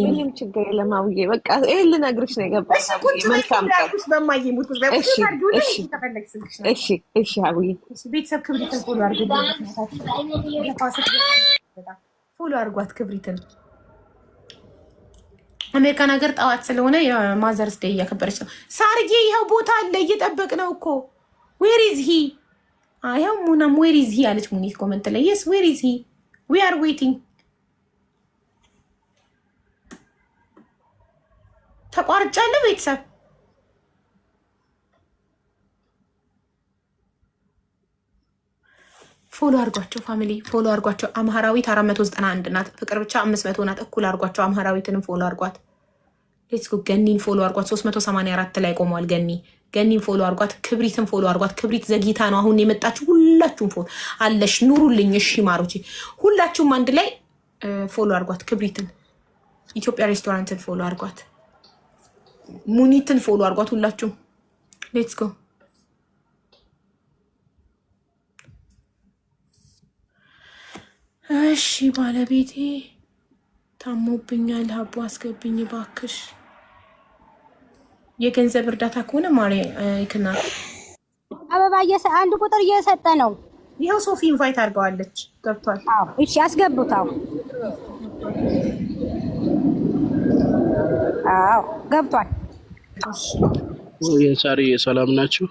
Speaker 11: ምንም ችግር የለም አቡዬ። በቃ ይሄን ልነግርሽ ነው የገባሽ። መልካም ቀን በማየሙት እሺ አቡዬ።
Speaker 1: ቤተሰብ ክብሪትን ፎሎ አድርጉ። ፎሎ አድርጓት ክብሪትን። አሜሪካን ሀገር ጠዋት ስለሆነ የማዘርስ ዴይ እያከበረች ነው። ሳርዬ ይኸው ቦታ አለ እየጠበቅ ነው እኮ ዌር ኢዝ ሂ? ይኸው ሙናም ዌር ኢዝ ሂ አለች ሙኒት ኮመንት ላይ የስ ዌር ኢዝ ሂ ዊ አር ዌቲንግ። ተቋርጫለሁ ቤተሰብ ፎሎ አርጓቸው ፋሚሊ ፎሎ አርጓቸው። አምሃራዊት 491 ናት። ፍቅር ብቻ 500 ናት። እኩል አርጓቸው። አምሃራዊትንም ፎሎ አርጓት። ሌትስ ጎ ገኒን ፎሎ አርጓት። 384 ላይ ቆመዋል። ገኒን ፎሎ አርጓት። ክብሪትን ፎሎ አርጓት። ክብሪት ዘግይታ ነው አሁን የመጣችሁ። ሁላችሁም ፎሎ አለሽ ኑሩልኝ። እሺ ማሮቼ ሁላችሁም አንድ ላይ ፎሎ አርጓት። ክብሪትን ኢትዮጵያ ሬስቶራንትን ፎሎ አርጓት። ሙኒትን ፎሎ አርጓት። ሁላችሁም ሌትስ ጎ እሺ ባለቤቴ ታሞብኛል፣ ሀቦ አስገብኝ ባክሽ። የገንዘብ እርዳታ ከሆነ ማሪ ይክና
Speaker 9: አበባ አንድ ቁጥር እየሰጠ ነው።
Speaker 1: ይኸው ሶፊ ኢንቫይት አድርገዋለች። ገብቷል።
Speaker 9: እሺ አስገቡታው። አዎ ገብቷል።
Speaker 12: የሳሪ ሰላም ናችሁ?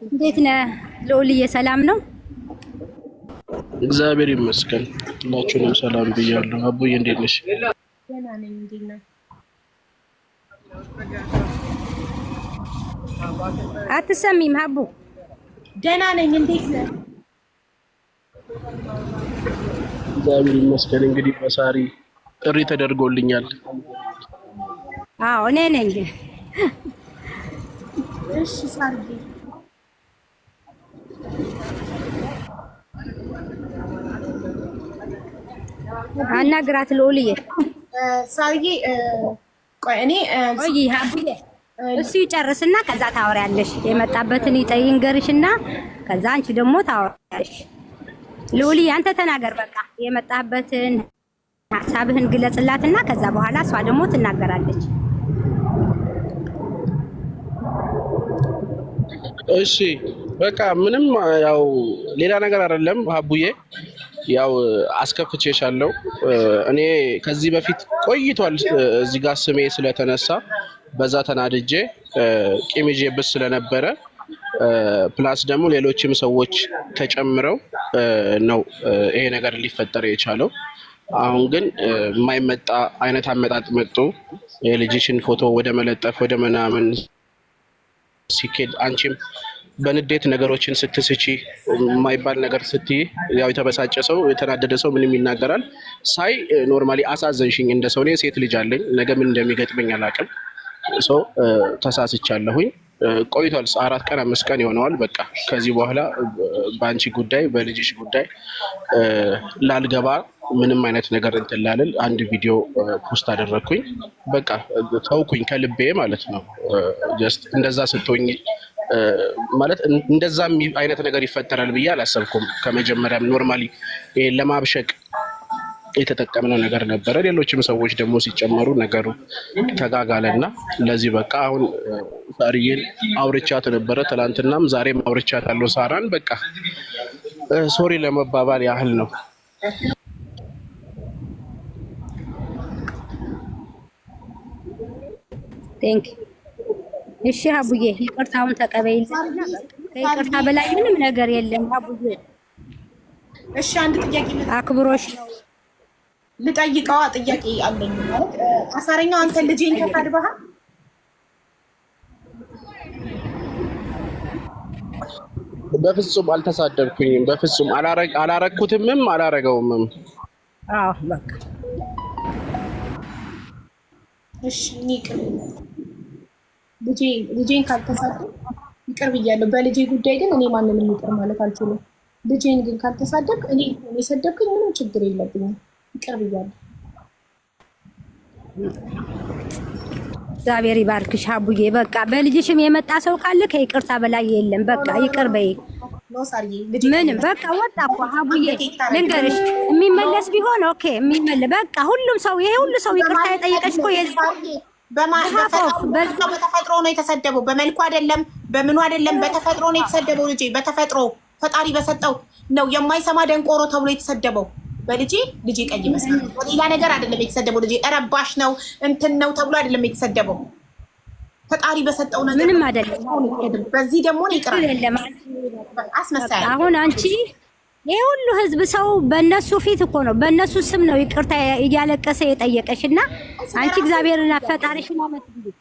Speaker 9: እንዴት ነህ ልዑልዬ? ሰላም ነው
Speaker 12: እግዚአብሔር ይመስገን። ሁላችሁንም ሰላም ብያለሁ። አቡዬ እንዴት ነሽ?
Speaker 1: ደህና ነኝ። እንዴት ነህ?
Speaker 9: አትሰሚም? ሀቡ
Speaker 1: ደህና ነኝ። እንዴት ነህ?
Speaker 12: እግዚአብሔር ይመስገን። እንግዲህ በሳሪ ጥሪ ተደርጎልኛል።
Speaker 9: አዎ እኔ ነኝ።
Speaker 1: እሺ ሳርዬ
Speaker 9: አናግራት ልዑልዬ።
Speaker 1: ሳርዬ ቆይ እኔ
Speaker 9: ቆይ ሀቡዬ እሱ ይጨርስና ከዛ ታወሪያለሽ። የመጣበትን ይንገርሽና ከዛ አንቺ ደግሞ ታወሪያለሽ። ልዑልዬ አንተ ተናገር። በቃ የመጣበትን ሀሳብህን ግለጽላትና ከዛ በኋላ እሷ ደግሞ ትናገራለች።
Speaker 12: እሺ በቃ ምንም ያው ሌላ ነገር አይደለም ሀቡዬ። ያው አስከፍቼሻለሁ። እኔ ከዚህ በፊት ቆይቷል እዚህ ጋር ስሜ ስለተነሳ በዛ ተናድጄ ቂም ይዤብሽ ስለነበረ ፕላስ ደግሞ ሌሎችም ሰዎች ተጨምረው ነው ይሄ ነገር ሊፈጠር የቻለው። አሁን ግን የማይመጣ አይነት አመጣጥ መጥቶ የልጅሽን ፎቶ ወደ መለጠፍ ወደ ምናምን ሲኬድ አንቺም በንዴት ነገሮችን ስትስቺ የማይባል ነገር ስትይ ያው የተበሳጨ ሰው የተናደደ ሰው ምንም ይናገራል። ሳይ ኖርማሊ አሳዘንሽኝ። እንደ ሰው እኔ ሴት ልጅ አለኝ። ነገ ምን እንደሚገጥመኝ አላውቅም። ሰው ተሳስቻለሁኝ። ቆይቷል። 4 ቀን 5 ቀን ይሆነዋል። በቃ ከዚህ በኋላ በአንቺ ጉዳይ በልጅሽ ጉዳይ ላልገባ ምንም አይነት ነገር እንትን ላልል አንድ ቪዲዮ ፖስት አደረግኩኝ። በቃ ተውኩኝ ከልቤ ማለት ነው። ጀስት እንደዛ ስትሆኝ ማለት እንደዛ አይነት ነገር ይፈጠራል ብዬ አላሰብኩም። ከመጀመሪያም ኖርማሊ ለማብሸቅ የተጠቀምነው ነገር ነበረ። ሌሎችም ሰዎች ደግሞ ሲጨመሩ ነገሩ ተጋጋለና ለዚህ በቃ አሁን ሳርዬን አውርቻት ነበረ። ትላንትናም ዛሬም አውርቻት አለው ሳራን። በቃ ሶሪ ለመባባል ያህል ነው።
Speaker 9: ቴንክ እሺ ሀቡዬ ይቅርታውን ተቀበይልኝና ከይቅርታ በላይ ምንም ነገር የለም ሀቡዬ።
Speaker 1: እሺ አንድ ጥያቄ
Speaker 9: አክብሮሽ ነው
Speaker 1: ልጠይቀዋ። ጥያቄ አለኝ። ማለት አሳረኛው አንተ ልጄን ተሳድበሃል?
Speaker 12: በፍጹም አልተሳደብኩኝም። በፍጹም አላረኩትምም አላረገውምም።
Speaker 9: አዎ በቃ
Speaker 1: እሺ ይቅር። ልጄን ካልተሳደብ ይቅር ብያለሁ። በልጄ ጉዳይ ግን እኔ ማንንም ይቅር ማለት አልችልም። ልጄን ግን ካልተሳደብክ እኔ የሰደብክኝ ምንም ችግር የለብኝም። ይቅር ብያለሁ።
Speaker 9: እግዚአብሔር ይባርክሽ ሀቡዬ። በቃ በልጅሽም የመጣ ሰው ካለ ከይቅርታ በላይ የለም። በቃ ይቅር በይ። ምንም በቃ ወጣ እኮ ሀቡዬ። ልንገርሽ የሚመለስ ቢሆን ኦኬ የሚመለስ በቃ ሁሉም ሰው ይሄ ሁሉ ሰው ይቅርታ የጠየቀች እኮ
Speaker 1: በተፈጥሮ ነው የተሰደበው። በመልኩ አይደለም በምኑ አይደለም፣ በተፈጥሮ ነው የተሰደበው። ልጄ በተፈጥሮ ፈጣሪ በሰጠው ነው የማይሰማ ደንቆሮ ተብሎ የተሰደበው። በልጄ ቀይ መስመር ነው። ሌላ ነገር አይደለም የተሰደበው። ልጄ ረባሽ ነው እንትን ነው ተብሎ አይደለም የተሰደበው። ፈጣሪ በሰጠው ነገር
Speaker 9: ምንም አይደለም።
Speaker 1: በዚህ ደግሞ ይቅራል አስመሳይ።
Speaker 9: አሁን አንቺ ይሄ ሁሉ ህዝብ ሰው በእነሱ ፊት እኮ ነው በእነሱ ስም ነው ይቅርታ እያለቀሰ የጠየቀሽ እና አንቺ እግዚአብሔርና ፈጣሪሽን አመስግኝ።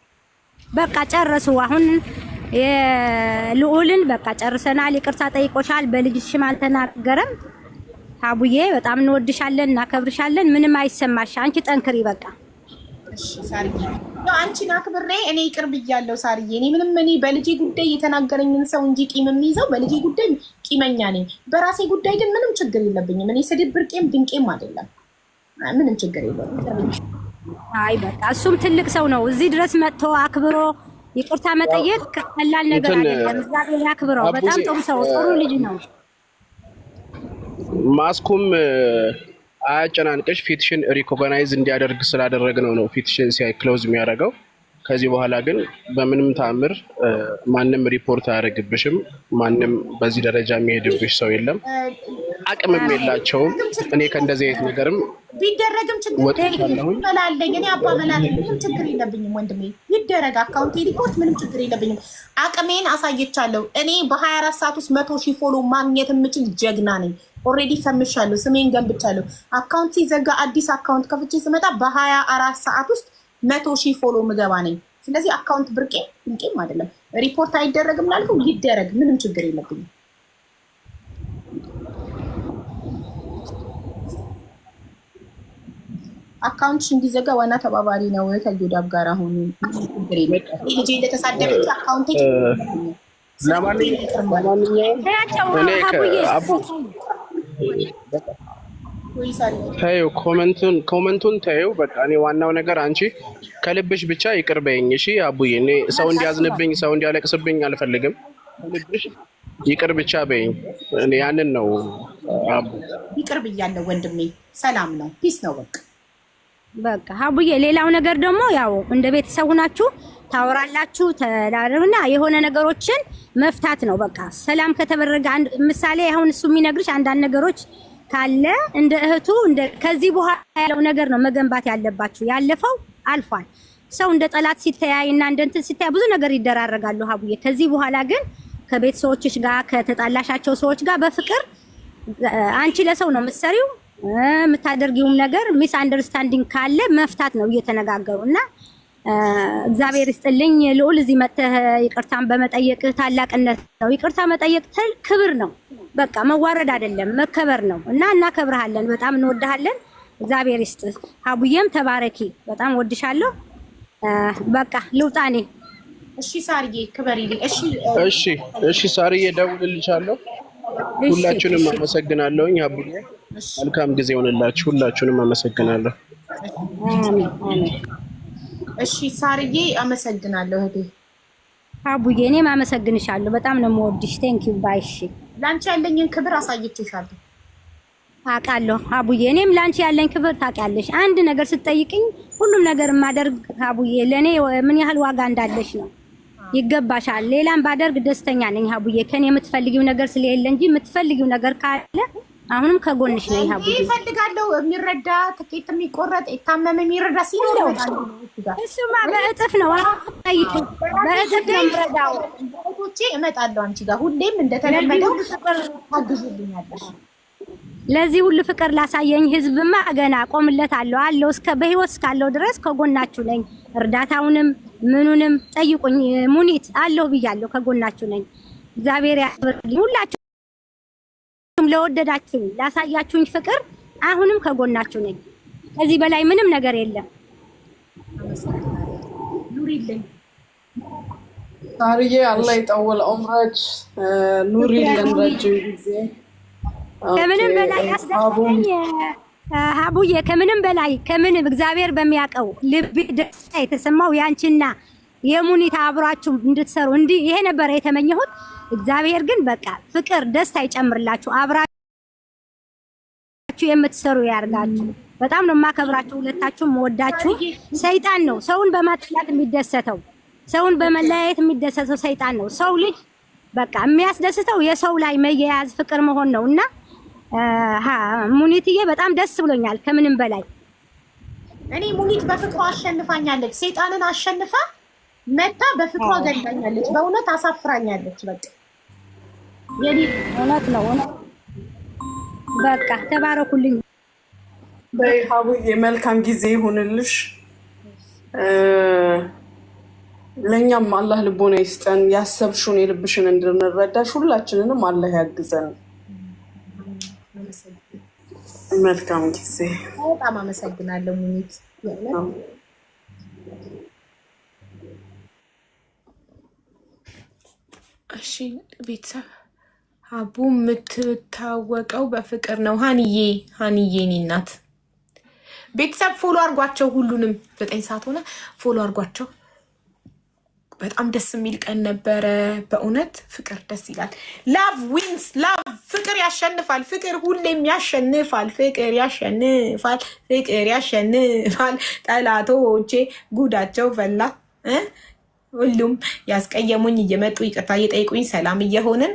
Speaker 9: በቃ ጨረሱ። አሁን የልዑልን በቃ ጨርሰናል። ይቅርታ ጠይቆሻል። በልጅሽም አልተናገረም። ሀቡዬ በጣም እንወድሻለን፣ እናከብርሻለን። ምንም አይሰማሽ። አንቺ ጠንክሪ በቃ።
Speaker 1: እሺ ሳርዬ፣ አንቺን አክብሬ እኔ ይቅር ብያለሁ ሳርዬ። እኔ በልጄ ጉዳይ የተናገረኝን ሰው እንጂ ቂም የሚይዘው በልጄ ጉዳይ ቂመኛ ነኝ። በራሴ ጉዳይ ግን ምንም ችግር የለብኝም። እኔ ስድብ ብርቄም ድንቄም አይደለም። ምንም ችግር የለብኝም።
Speaker 9: አይ በቃ እሱም ትልቅ ሰው ነው። እዚህ ድረስ መጥቶ አክብሮ ይቅርታ መጠየቅ ቀላል ነገር አይደለም። እግዚአብሔር ያክብረው። በጣም ጥሩ ሰው፣ ጥሩ ልጅ ነው።
Speaker 12: ማስኩም አያጨናንቅሽ። ፊትሽን ሪኮግናይዝ እንዲያደርግ ስላደረግነው ነው ፊትሽን ሲያይ ክሎዝ የሚያደርገው። ከዚህ በኋላ ግን በምንም ተአምር ማንም ሪፖርት አያደርግብሽም። ማንም በዚህ ደረጃ የሚሄድብሽ ሰው የለም። አቅምም የላቸውም። እኔ ከእንደዚህ አይነት ነገርም
Speaker 1: ቢደረግም ችግር የለብኝም። እኔ አባ መላለኝ ምንም ችግር የለብኝም። ወንድሜ ይደረግ አካውንት ሪፖርት ምንም ችግር የለብኝም። አቅሜን አሳየቻለሁ። እኔ በ24 ሰዓት ውስጥ 100,000 ፎሎ ማግኘት የምችል ጀግና ነኝ። ኦልሬዲ ሰምሻለሁ። ስሜን ገንብቻለሁ። አካውንት ሲዘጋ አዲስ አካውንት ከፍቼ ስመጣ በ24 ሰዓት ውስጥ 100,000 ፎሎ ምገባ ነኝ። ስለዚህ አካውንት ብርቄም አይደለም። ሪፖርት አይደረግም ላልከው ይደረግ፣ ምንም ችግር የለብኝም። አካውንትሽ እንዲዘጋ ዋና ተባባሪ ነው ከጆዳብ ጋር። አሁን ችግር የለም። ልጄ እንደተሳደበች አካውንቴ
Speaker 12: ተይው፣ ኮመንቱን ተይው። በቃ እኔ ዋናው ነገር አንቺ ከልብሽ ብቻ ይቅር በይኝ። እሺ አቡዬ፣ እኔ ሰው እንዲያዝንብኝ ሰው እንዲያለቅስብኝ አልፈልግም። ከልብሽ ይቅር ብቻ በይኝ። እኔ ያንን ነው አቡ። ይቅር
Speaker 1: ብያለሁ ወንድሜ። ሰላም ነው፣ ፒስ ነው።
Speaker 9: በቃ አቡዬ፣ ሌላው ነገር ደግሞ ያው እንደ ቤተሰቡ ናችሁ ታወራላችሁ ተላርና የሆነ ነገሮችን መፍታት ነው። በቃ ሰላም ከተበረገ አንድ ምሳሌ አሁን እሱ የሚነግርሽ አንዳንድ ነገሮች ካለ እንደ እህቱ እንደ ከዚህ በኋላ ያለው ነገር ነው መገንባት ያለባችሁ። ያለፈው አልፏል። ሰው እንደ ጠላት ሲተያይና እንደ እንትን ሲተያይ ብዙ ነገር ይደራረጋሉ አቡዬ። ከዚህ በኋላ ግን ከቤተሰቦችሽ ጋር ከተጣላሻቸው ሰዎች ጋር በፍቅር አንቺ ለሰው ነው የምትሰሪው። የምታደርጊውም ነገር ሚስ አንደርስታንዲንግ ካለ መፍታት ነው እየተነጋገሩና እግዚአብሔር ይስጥልኝ ልዑል፣ እዚህ መጥተህ ይቅርታን በመጠየቅህ ታላቅነት ነው። ይቅርታ መጠየቅ ክብር ነው። በቃ መዋረድ አይደለም መከበር ነው እና እናከብርሃለን። በጣም እንወድሃለን። እግዚአብሔር ይስጥህ አቡዬም ተባረኪ። በጣም ወድሻለሁ። በቃ ልውጣኔ።
Speaker 1: እሺ ሳርዬ ክበሪልኝ።
Speaker 12: እሺ ሳርዬ እደውልልሻለሁ። ሁላችሁንም አመሰግናለሁኝ አቡዬ። መልካም ጊዜ ሆነላችሁ። ሁላችሁንም አመሰግናለሁ።
Speaker 9: አሜን።
Speaker 1: እሺ ሳርዬ አመሰግናለሁ እህቴ።
Speaker 9: አቡዬ እኔም አመሰግንሻለሁ። በጣም ነው የምወድሽ። ቴንኪው ባይ። እሺ
Speaker 1: ላንቺ ያለኝን ክብር አሳይቼሻለሁ።
Speaker 9: አውቃለሁ አቡዬ። እኔም ላንቺ ያለኝ ክብር ታውቂያለሽ። አንድ ነገር ስትጠይቅኝ ሁሉም ነገር የማደርግ አቡዬ ለኔ ምን ያህል ዋጋ እንዳለሽ ነው። ይገባሻል። ሌላም ባደርግ ደስተኛ ነኝ አቡዬ። ከኔ የምትፈልጊው ነገር ስለሌለ እንጂ የምትፈልጊው ነገር ካለ አሁንም ከጎንሽ ነኝ አቡዬ።
Speaker 1: እፈልጋለሁ። የሚረዳ ትኬት የሚቆረጥ የታመመ የሚረዳ ሲኖር
Speaker 9: እሱማ በእጥፍ ነው። አጣይቱ በእጥፍ ነው የምረዳው።
Speaker 1: እህቶቼ እመጣለሁ አንቺ ጋር ሁሌም እንደተለመደው ታግዙልኛለሽ።
Speaker 9: ለዚህ ሁሉ ፍቅር ላሳየኝ ህዝብማ ገና ቆምለታለሁ አለው። እስከ በህይወት እስካለው ድረስ ከጎናችሁ ነኝ። እርዳታውንም ምኑንም ጠይቁኝ። ሙኒት አለው ብያለሁ። ከጎናችሁ ነኝ። እግዚአብሔር ያክብርልኝ። ሁላችሁም ለወደዳችሁኝ ላሳያችሁኝ ፍቅር አሁንም ከጎናችሁ ነኝ። ከዚህ በላይ ምንም ነገር የለም።
Speaker 1: ኑሪልኝ
Speaker 6: ሳርዬ። አላህ ይጠውል ዑምራች። ኑሪልን ረጅም ጊዜ።
Speaker 9: ከምንም በላይ ያስደስተኝ አቡዬ፣ ከምንም በላይ ከምንም እግዚአብሔር በሚያውቀው ልቤ ደስታ የተሰማው ያንቺና የሙኒት አብራችሁ እንድትሰሩ እንዲህ ይሄ ነበር የተመኘሁት። እግዚአብሔር ግን በቃ ፍቅር ደስታ ይጨምርላችሁ። አብራችሁ የምትሰሩ ያርጋችሁ። በጣም ነው የማከብራችሁ ሁለታችሁም፣ ወዳችሁ። ሰይጣን ነው ሰውን በማጥላት የሚደሰተው፣ ሰውን በመለያየት የሚደሰተው ሰይጣን ነው። ሰው ልጅ በቃ የሚያስደስተው የሰው ላይ መያያዝ ፍቅር መሆን ነውና ሙኒትዬ በጣም ደስ ብሎኛል ከምንም በላይ።
Speaker 1: እኔ ሙኒት በፍቅሯ አሸንፋኛለች። ሴጣንን አሸንፋ መታ በፍቅሯ ገላኛለች። በእውነት አሳፍራኛለች። በቃ የኔ
Speaker 9: እውነት ነው። በቃ ተባረኩልኝ።
Speaker 6: ሀቡዬ መልካም ጊዜ ይሁንልሽ። ለእኛም አላህ ልቦና ይስጠን። ያሰብሽውን የልብሽን እንድንረዳሽ ሁላችንንም አላህ ያግዘን። መልካም ጊዜ።
Speaker 1: በጣም አመሰግናለሁ ሙኒት። እሺ ቤተሰብ ሀቡ የምትታወቀው በፍቅር ነው። ሀኒዬ እኔ እናት ቤተሰብ ፎሎ አርጓቸው። ሁሉንም 9 ሰዓት ሆነ። ፎሎ አርጓቸው። በጣም ደስ የሚል ቀን ነበረ በእውነት። ፍቅር ደስ ይላል። ላቭ ዊንስ ላቭ። ፍቅር ያሸንፋል። ፍቅር ሁሌም ያሸንፋል። ፍቅር ያሸንፋል። ፍቅር ያሸንፋል። ጠላቶቼ ጉዳቸው ፈላ። ሁሉም ያስቀየሙኝ እየመጡ ይቅርታ እየጠይቁኝ ሰላም እየሆንን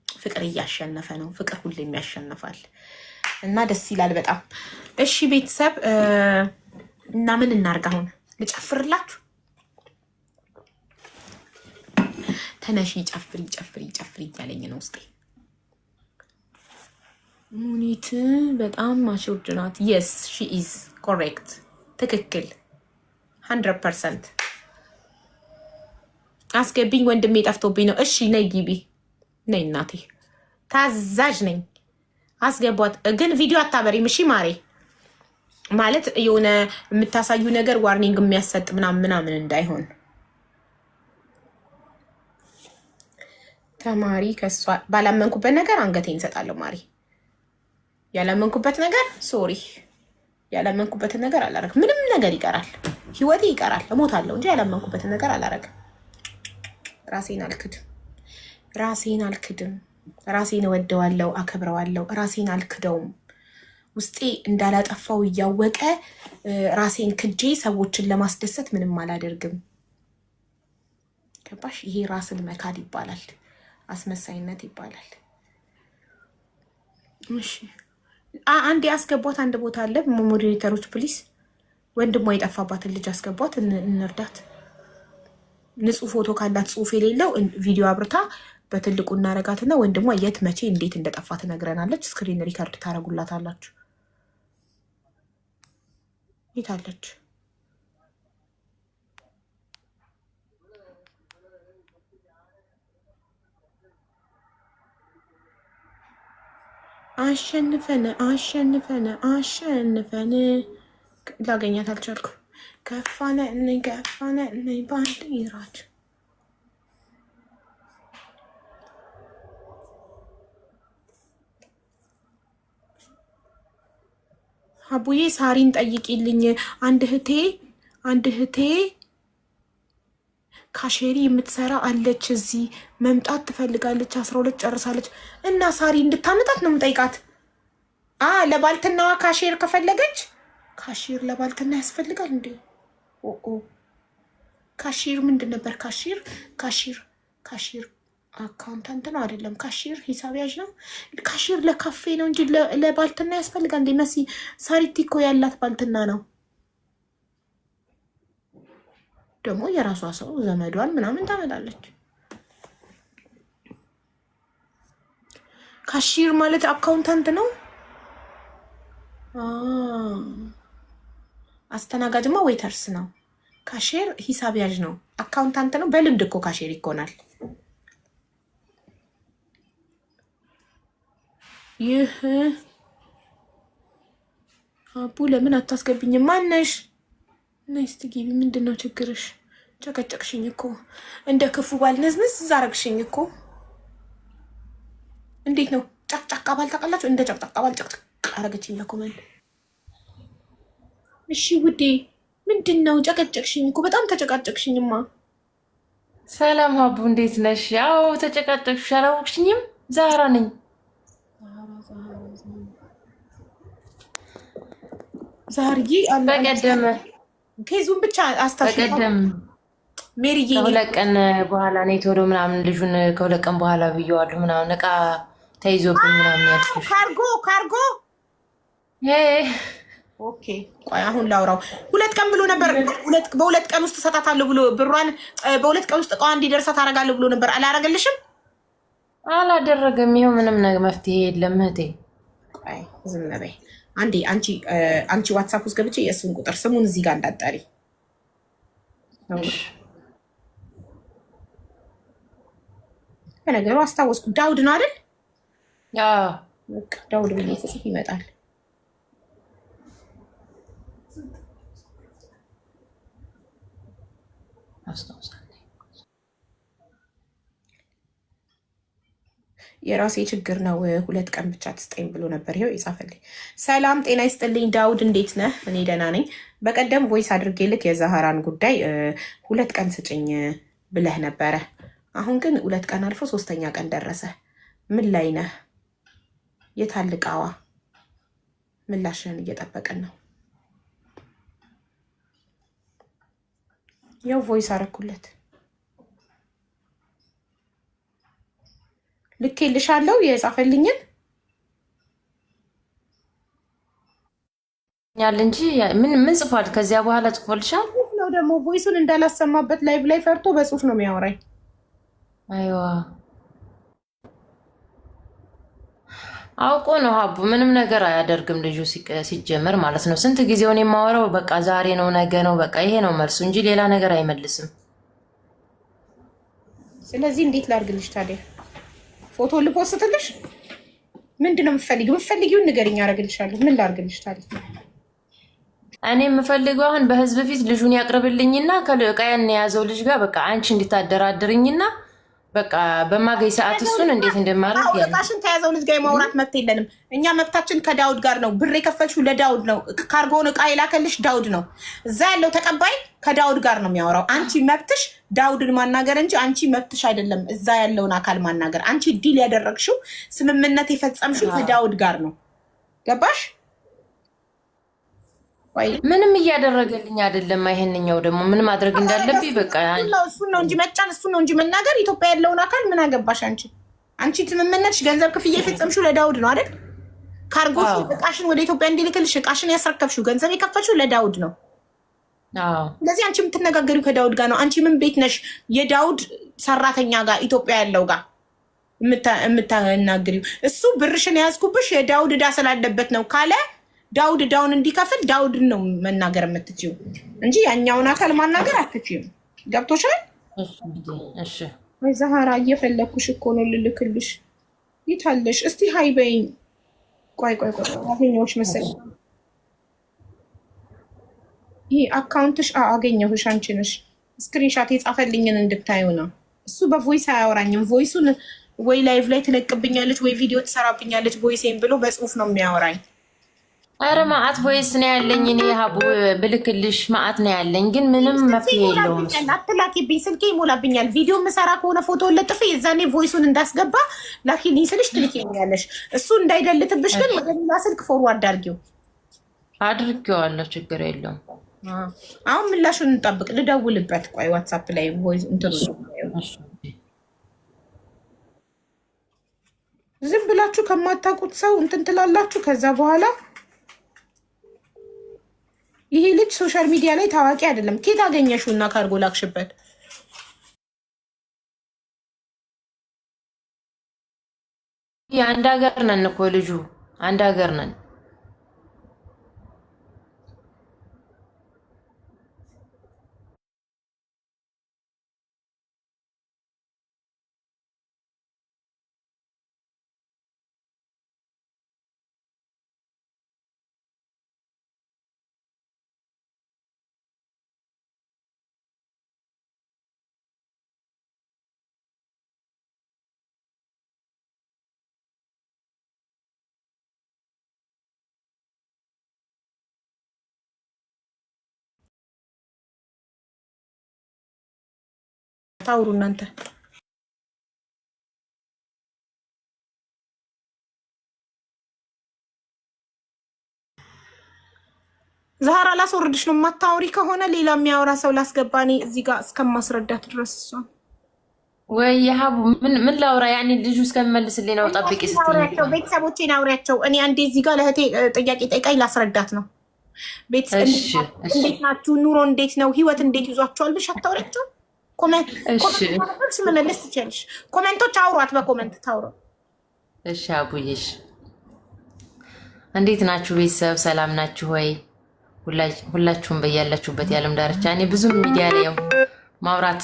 Speaker 1: ፍቅር እያሸነፈ ነው። ፍቅር ሁሌም ያሸንፋል እና ደስ ይላል በጣም። እሺ ቤተሰብ እና ምን እናርግ አሁን? ልጨፍርላችሁ? ተነሺ ጨፍሪ እያለኝ ነው ውስጤ። ሙኒት በጣም ማሾርድ ናት። የስ ሺ ኢዝ ኮሬክት። ትክክል 100%። አስገቢኝ ወንድሜ ጠፍቶብኝ ነው። እሺ ነይ ግቢ። ነይ እናቴ ታዛዥ ነኝ። አስገቧት። ግን ቪዲዮ አታበሪም እሺ ማሬ። ማለት የሆነ የምታሳዩ ነገር ዋርኒንግ የሚያሰጥ ምናምን እንዳይሆን። ተማሪ ከሷ ባላመንኩበት ነገር አንገቴን እንሰጣለሁ ማሪ። ያላመንኩበት ነገር ሶሪ፣ ያላመንኩበትን ነገር አላረግም። ምንም ነገር ይቀራል፣ ህይወቴ ይቀራል፣ እሞታለሁ እንጂ ያላመንኩበትን ነገር አላረግም። ራሴን አልክድም። ራሴን እወደዋለሁ፣ አከብረዋለሁ። ራሴን አልክደውም። ውስጤ እንዳላጠፋው እያወቀ ራሴን ክጄ ሰዎችን ለማስደሰት ምንም አላደርግም። ገባሽ? ይሄ ራስን መካድ ይባላል፣ አስመሳይነት ይባላል። እሺ አንድ ያስገቧት። አንድ ቦታ አለ። ሞዴሬተሮች ፕሊስ፣ ወንድሟ የጠፋባትን ልጅ አስገቧት፣ እንርዳት። ንጹህ ፎቶ ካላት ጽሁፍ የሌለው ቪዲዮ አብርታ በትልቁ እናረጋትና ወንድሟ የት መቼ እንዴት እንደጠፋ ትነግረናለች። ስክሪን ሪከርድ ታረጉላታላችሁ። የት አለች? አሸንፈን ላገኛት አልቻልኩ። ከፋነ ባንድ ይራች አቡዬ ሳሪን ጠይቂልኝ። አንድ እህቴ ካሼሪ የምትሰራ አለች፣ እዚህ መምጣት ትፈልጋለች። 12 ጨርሳለች እና ሳሪ እንድታመጣት ነው የምጠይቃት። ለባልትናዋ ካሼር ከፈለገች፣ ካሼር ለባልትና ያስፈልጋል እንዴ? ካሼር ምንድን ነበር? ካሼር አካውንታንት ነው አይደለም? ካሼር ሂሳብ ያዥ ነው። ካሼር ለካፌ ነው እንጂ ለባልትና ያስፈልጋል እንዴ? መሲ ሳሪቲ እኮ ያላት ባልትና ነው። ደግሞ የራሷ ሰው ዘመዷን ምናምን ታመጣለች። ካሼር ማለት አካውንታንት ነው። አስተናጋጅማ ዌይተርስ ነው። ካሼር ሂሳብ ያዥ ነው። አካውንታንት ነው። በልምድ እኮ ካሼር ይኮናል። ይህ አቡ ለምን አታስገብኝም? ማነሽ? ናይስት ጊቢ። ምንድን ነው ችግርሽ? ጨቀጨቅሽኝ እኮ እንደ ክፉ ባል ነዝንዝ ዛረግሽኝ እኮ። እንዴት ነው ጨቅጨቃ ባል ታውቃላችሁ? እንደ ጨቅጨቃ ባል ጨቅጨቅ አረገችኝ በኮመንት። እሺ ውዴ ምንድን ነው? ጨቀጨቅሽኝ እኮ በጣም ተጨቃጨቅሽኝማ።
Speaker 13: ሰላም አቡ እንዴት ነሽ? ያው ተጨቃጨቅሽ። አላወቅሽኝም? ዛራ ነኝ።
Speaker 1: ዛርዬ
Speaker 13: በቀደም
Speaker 1: ኬዙን ብቻ
Speaker 13: በቀደም
Speaker 1: ሜሪዬ
Speaker 13: ከሁለት ቀን በኋላ እኔ ቶሎ ምናምን ልጁን ከሁለት ቀን በኋላ ብየዋለሁ ምናምን እቃ ተይዞብኝ ምናምን ያልኩሽ
Speaker 1: ካርጎ ኦኬ ቆይ አሁን ላውራው 2 ቀን ብሎ ነበር በ2 ቀን ውስጥ ሰጣታለሁ ብሎ ብሯን በ2 ቀን ውስጥ እቃዋ እንዲደርሳት አደርጋለሁ ብሎ ነበር አላረገልሽም
Speaker 13: አላደረገም ይሄው ምንም ነገር መፍትሄ የለም እህቴ
Speaker 1: ቆይ ዝም በይ አንዴ አንቺ ዋትስአፕ ውስጥ ገብቼ የእሱን ቁጥር ስሙን እዚህ ጋር እንዳጠሪ ነገሩ አስታወስኩ ዳውድ ነው አይደል ዳውድ ብዬ ጽፍ ይመጣል የራሴ ችግር ነው 2 ቀን ብቻ ትስጠኝ ብሎ ነበር ይሄው ይጻፈልኝ ሰላም ጤና ይስጥልኝ ዳውድ እንዴት ነህ እኔ ደህና ነኝ በቀደም ቮይስ አድርጌ ልክ የዛህራን ጉዳይ 2 ቀን ስጭኝ ብለህ ነበረ አሁን ግን 2 ቀን አልፎ 3ኛ ቀን ደረሰ ምን ላይ ነህ የታልቃዋ ምላሽን እየጠበቀን ነው ያው ቮይስ አረኩለት ልኬልሻለሁ የጻፈልኝን
Speaker 13: ያል እንጂ ምን ጽፏል ከዚያ በኋላ ጽፎልሻል
Speaker 1: ነው ደግሞ ቮይሱን እንዳላሰማበት ላይቭ ላይ ፈርቶ በጽሁፍ ነው የሚያወራኝ
Speaker 13: አይዋ አውቆ ነው ሀቡ ምንም ነገር አያደርግም ልጁ ሲጀመር ማለት ነው ስንት ጊዜውን የማወራው በቃ ዛሬ ነው ነገ ነው በቃ ይሄ ነው መልሱ እንጂ ሌላ ነገር አይመልስም
Speaker 1: ስለዚህ እንዴት ላድርግልሽ ታዲያ ፎቶ ልፖስትልሽ ምንድነው የምትፈልጊውን ንገሪኝ አደርግልሻለሁ ምን ላድርግልሽ ታዲያ
Speaker 13: እኔ የምፈልገው አሁን በህዝብ ፊት ልጁን ያቅርብልኝና ከልቃያን የያዘው ልጅ ጋር በቃ አንቺ እንድታደራድርኝና በቃ በማገኝ ሰዓት እሱን እንዴት እንደማረግ
Speaker 1: ያለቃሽን ከያዘው ልጅ ጋር የማውራት መብት የለንም እኛ መብታችን ከዳውድ ጋር ነው ብር የከፈልሽው ለዳውድ ነው ካርጎውን እቃ የላከልሽ ዳውድ ነው እዛ ያለው ተቀባይ ከዳውድ ጋር ነው የሚያወራው አንቺ መብትሽ ዳውድን ማናገር እንጂ አንቺ መብትሽ አይደለም እዛ ያለውን አካል ማናገር አንቺ ዲል ያደረግሽው ስምምነት የፈጸምሽው ከዳውድ ጋር ነው ገባሽ
Speaker 13: ምንም እያደረገልኝ አይደለም ይሄንኛው ደግሞ ምን ማድረግ እንዳለብኝ በቃ
Speaker 1: እሱን ነው እንጂ መጫን እሱን ነው እንጂ መናገር ኢትዮጵያ ያለውን አካል ምን አገባሽ አንቺ ስምምነትሽ ገንዘብ ክፍያ የፈጸምሽው ለዳውድ ነው አይደል ካርጎ እቃሽን ወደ ኢትዮጵያ እንዲልክልሽ እቃሽን ያስረከብሽው ገንዘብ የከፈልሽው ለዳውድ ነው ስለዚህ አንቺ የምትነጋገሪው ከዳውድ ጋር ነው አንቺ ምን ቤት ነሽ የዳውድ ሰራተኛ ጋር ኢትዮጵያ ያለው ጋር የምታናግሪው እሱ ብርሽን ያዝኩብሽ የዳውድ ዕዳ ስላለበት ነው ካለ ዳውድ ዳውን እንዲከፍል ዳውድን ነው መናገር የምትችይው እንጂ ያኛውን አካል ማናገር አትችይም ገብቶሻል
Speaker 13: እሺ
Speaker 1: ወይ ዛህራ እየፈለኩሽ እኮ ነው ልልክልሽ ይታለሽ እስቲ ሃይ በይኝ ቆይ አገኘሁሽ መሰለኝ ይሄ አካውንትሽ አገኘሁሽ አንቺ ነሽ ስክሪንሻት የጻፈልኝን እንድታዩ ነው እሱ በቮይስ አያወራኝም ቮይሱን ወይ ላይቭ ላይ ትለቅብኛለች ወይ ቪዲዮ ትሰራብኛለች ቮይሴን ብሎ በጽሁፍ ነው የሚያወራኝ
Speaker 13: አረ ማአት ቮይስ ነው ያለኝ እኔ ሀቡ ብልክልሽ ማአት ነው ያለኝ ግን ምንም መፍትሄ የለውም
Speaker 1: አትላኪብኝ ስልኬ ይሞላብኛል ቪዲዮ ምሰራ ከሆነ ፎቶ ለጥፍ የዛኔ ቮይሱን እንዳስገባ ላኪልኝ ስልሽ ትልኪኛለሽ እሱ እንዳይደልትብሽ ግን ወደ ሌላ ስልክ ፎርዋርድ
Speaker 13: አድርጌዋለሁ ችግር የለውም
Speaker 1: አሁን ምላሹን እንጠብቅ ልደውልበት ቆይ ዋትስአፕ ላይ ቮይስ እንትሩ ዝም ብላችሁ ከማታውቁት ሰው እንትን ትላላችሁ ከዛ በኋላ ይሄ ልጅ ሶሻል ሚዲያ ላይ ታዋቂ አይደለም ኬት አገኘሽው እና ካርጎ ላክሽበት
Speaker 13: የአንድ ሀገር ነን እኮ ልጁ አንድ ሀገር ነን
Speaker 1: ታውሩ እናንተ ዛህራ ላስወርድሽ ነው የማታወሪ ከሆነ ሌላ የሚያወራ ሰው ላስገባ እኔ እዚህ ጋር እስከማስረዳት ድረስ እሷን
Speaker 13: ወይ የሀቡ ምን ላውራ? ያኔ ልጁ እስከሚመልስልኝ ነው። ጠብቂ ስትይኝ
Speaker 1: ቤተሰቦቼን አውሪያቸው። እኔ አንዴ እዚህ ጋር ለእህቴ ጥያቄ ጠይቃኝ ላስረዳት ነው። እንዴት ናችሁ? ኑሮ እንዴት ነው? ህይወት እንዴት ይዟችኋል? ብሽ አታውሪያቸው። መመለስ ትችያለሽ። ኮመንቶች አውሯት፣ በኮመንት ታውሯ።
Speaker 13: እሺ አቡዬሽ እንዴት ናችሁ? ቤተሰብ ሰላም ናችሁ ወይ? ሁላችሁም በያላችሁበት የዓለም ዳርቻ። እኔ ብዙም ሚዲያ ላይ ማውራት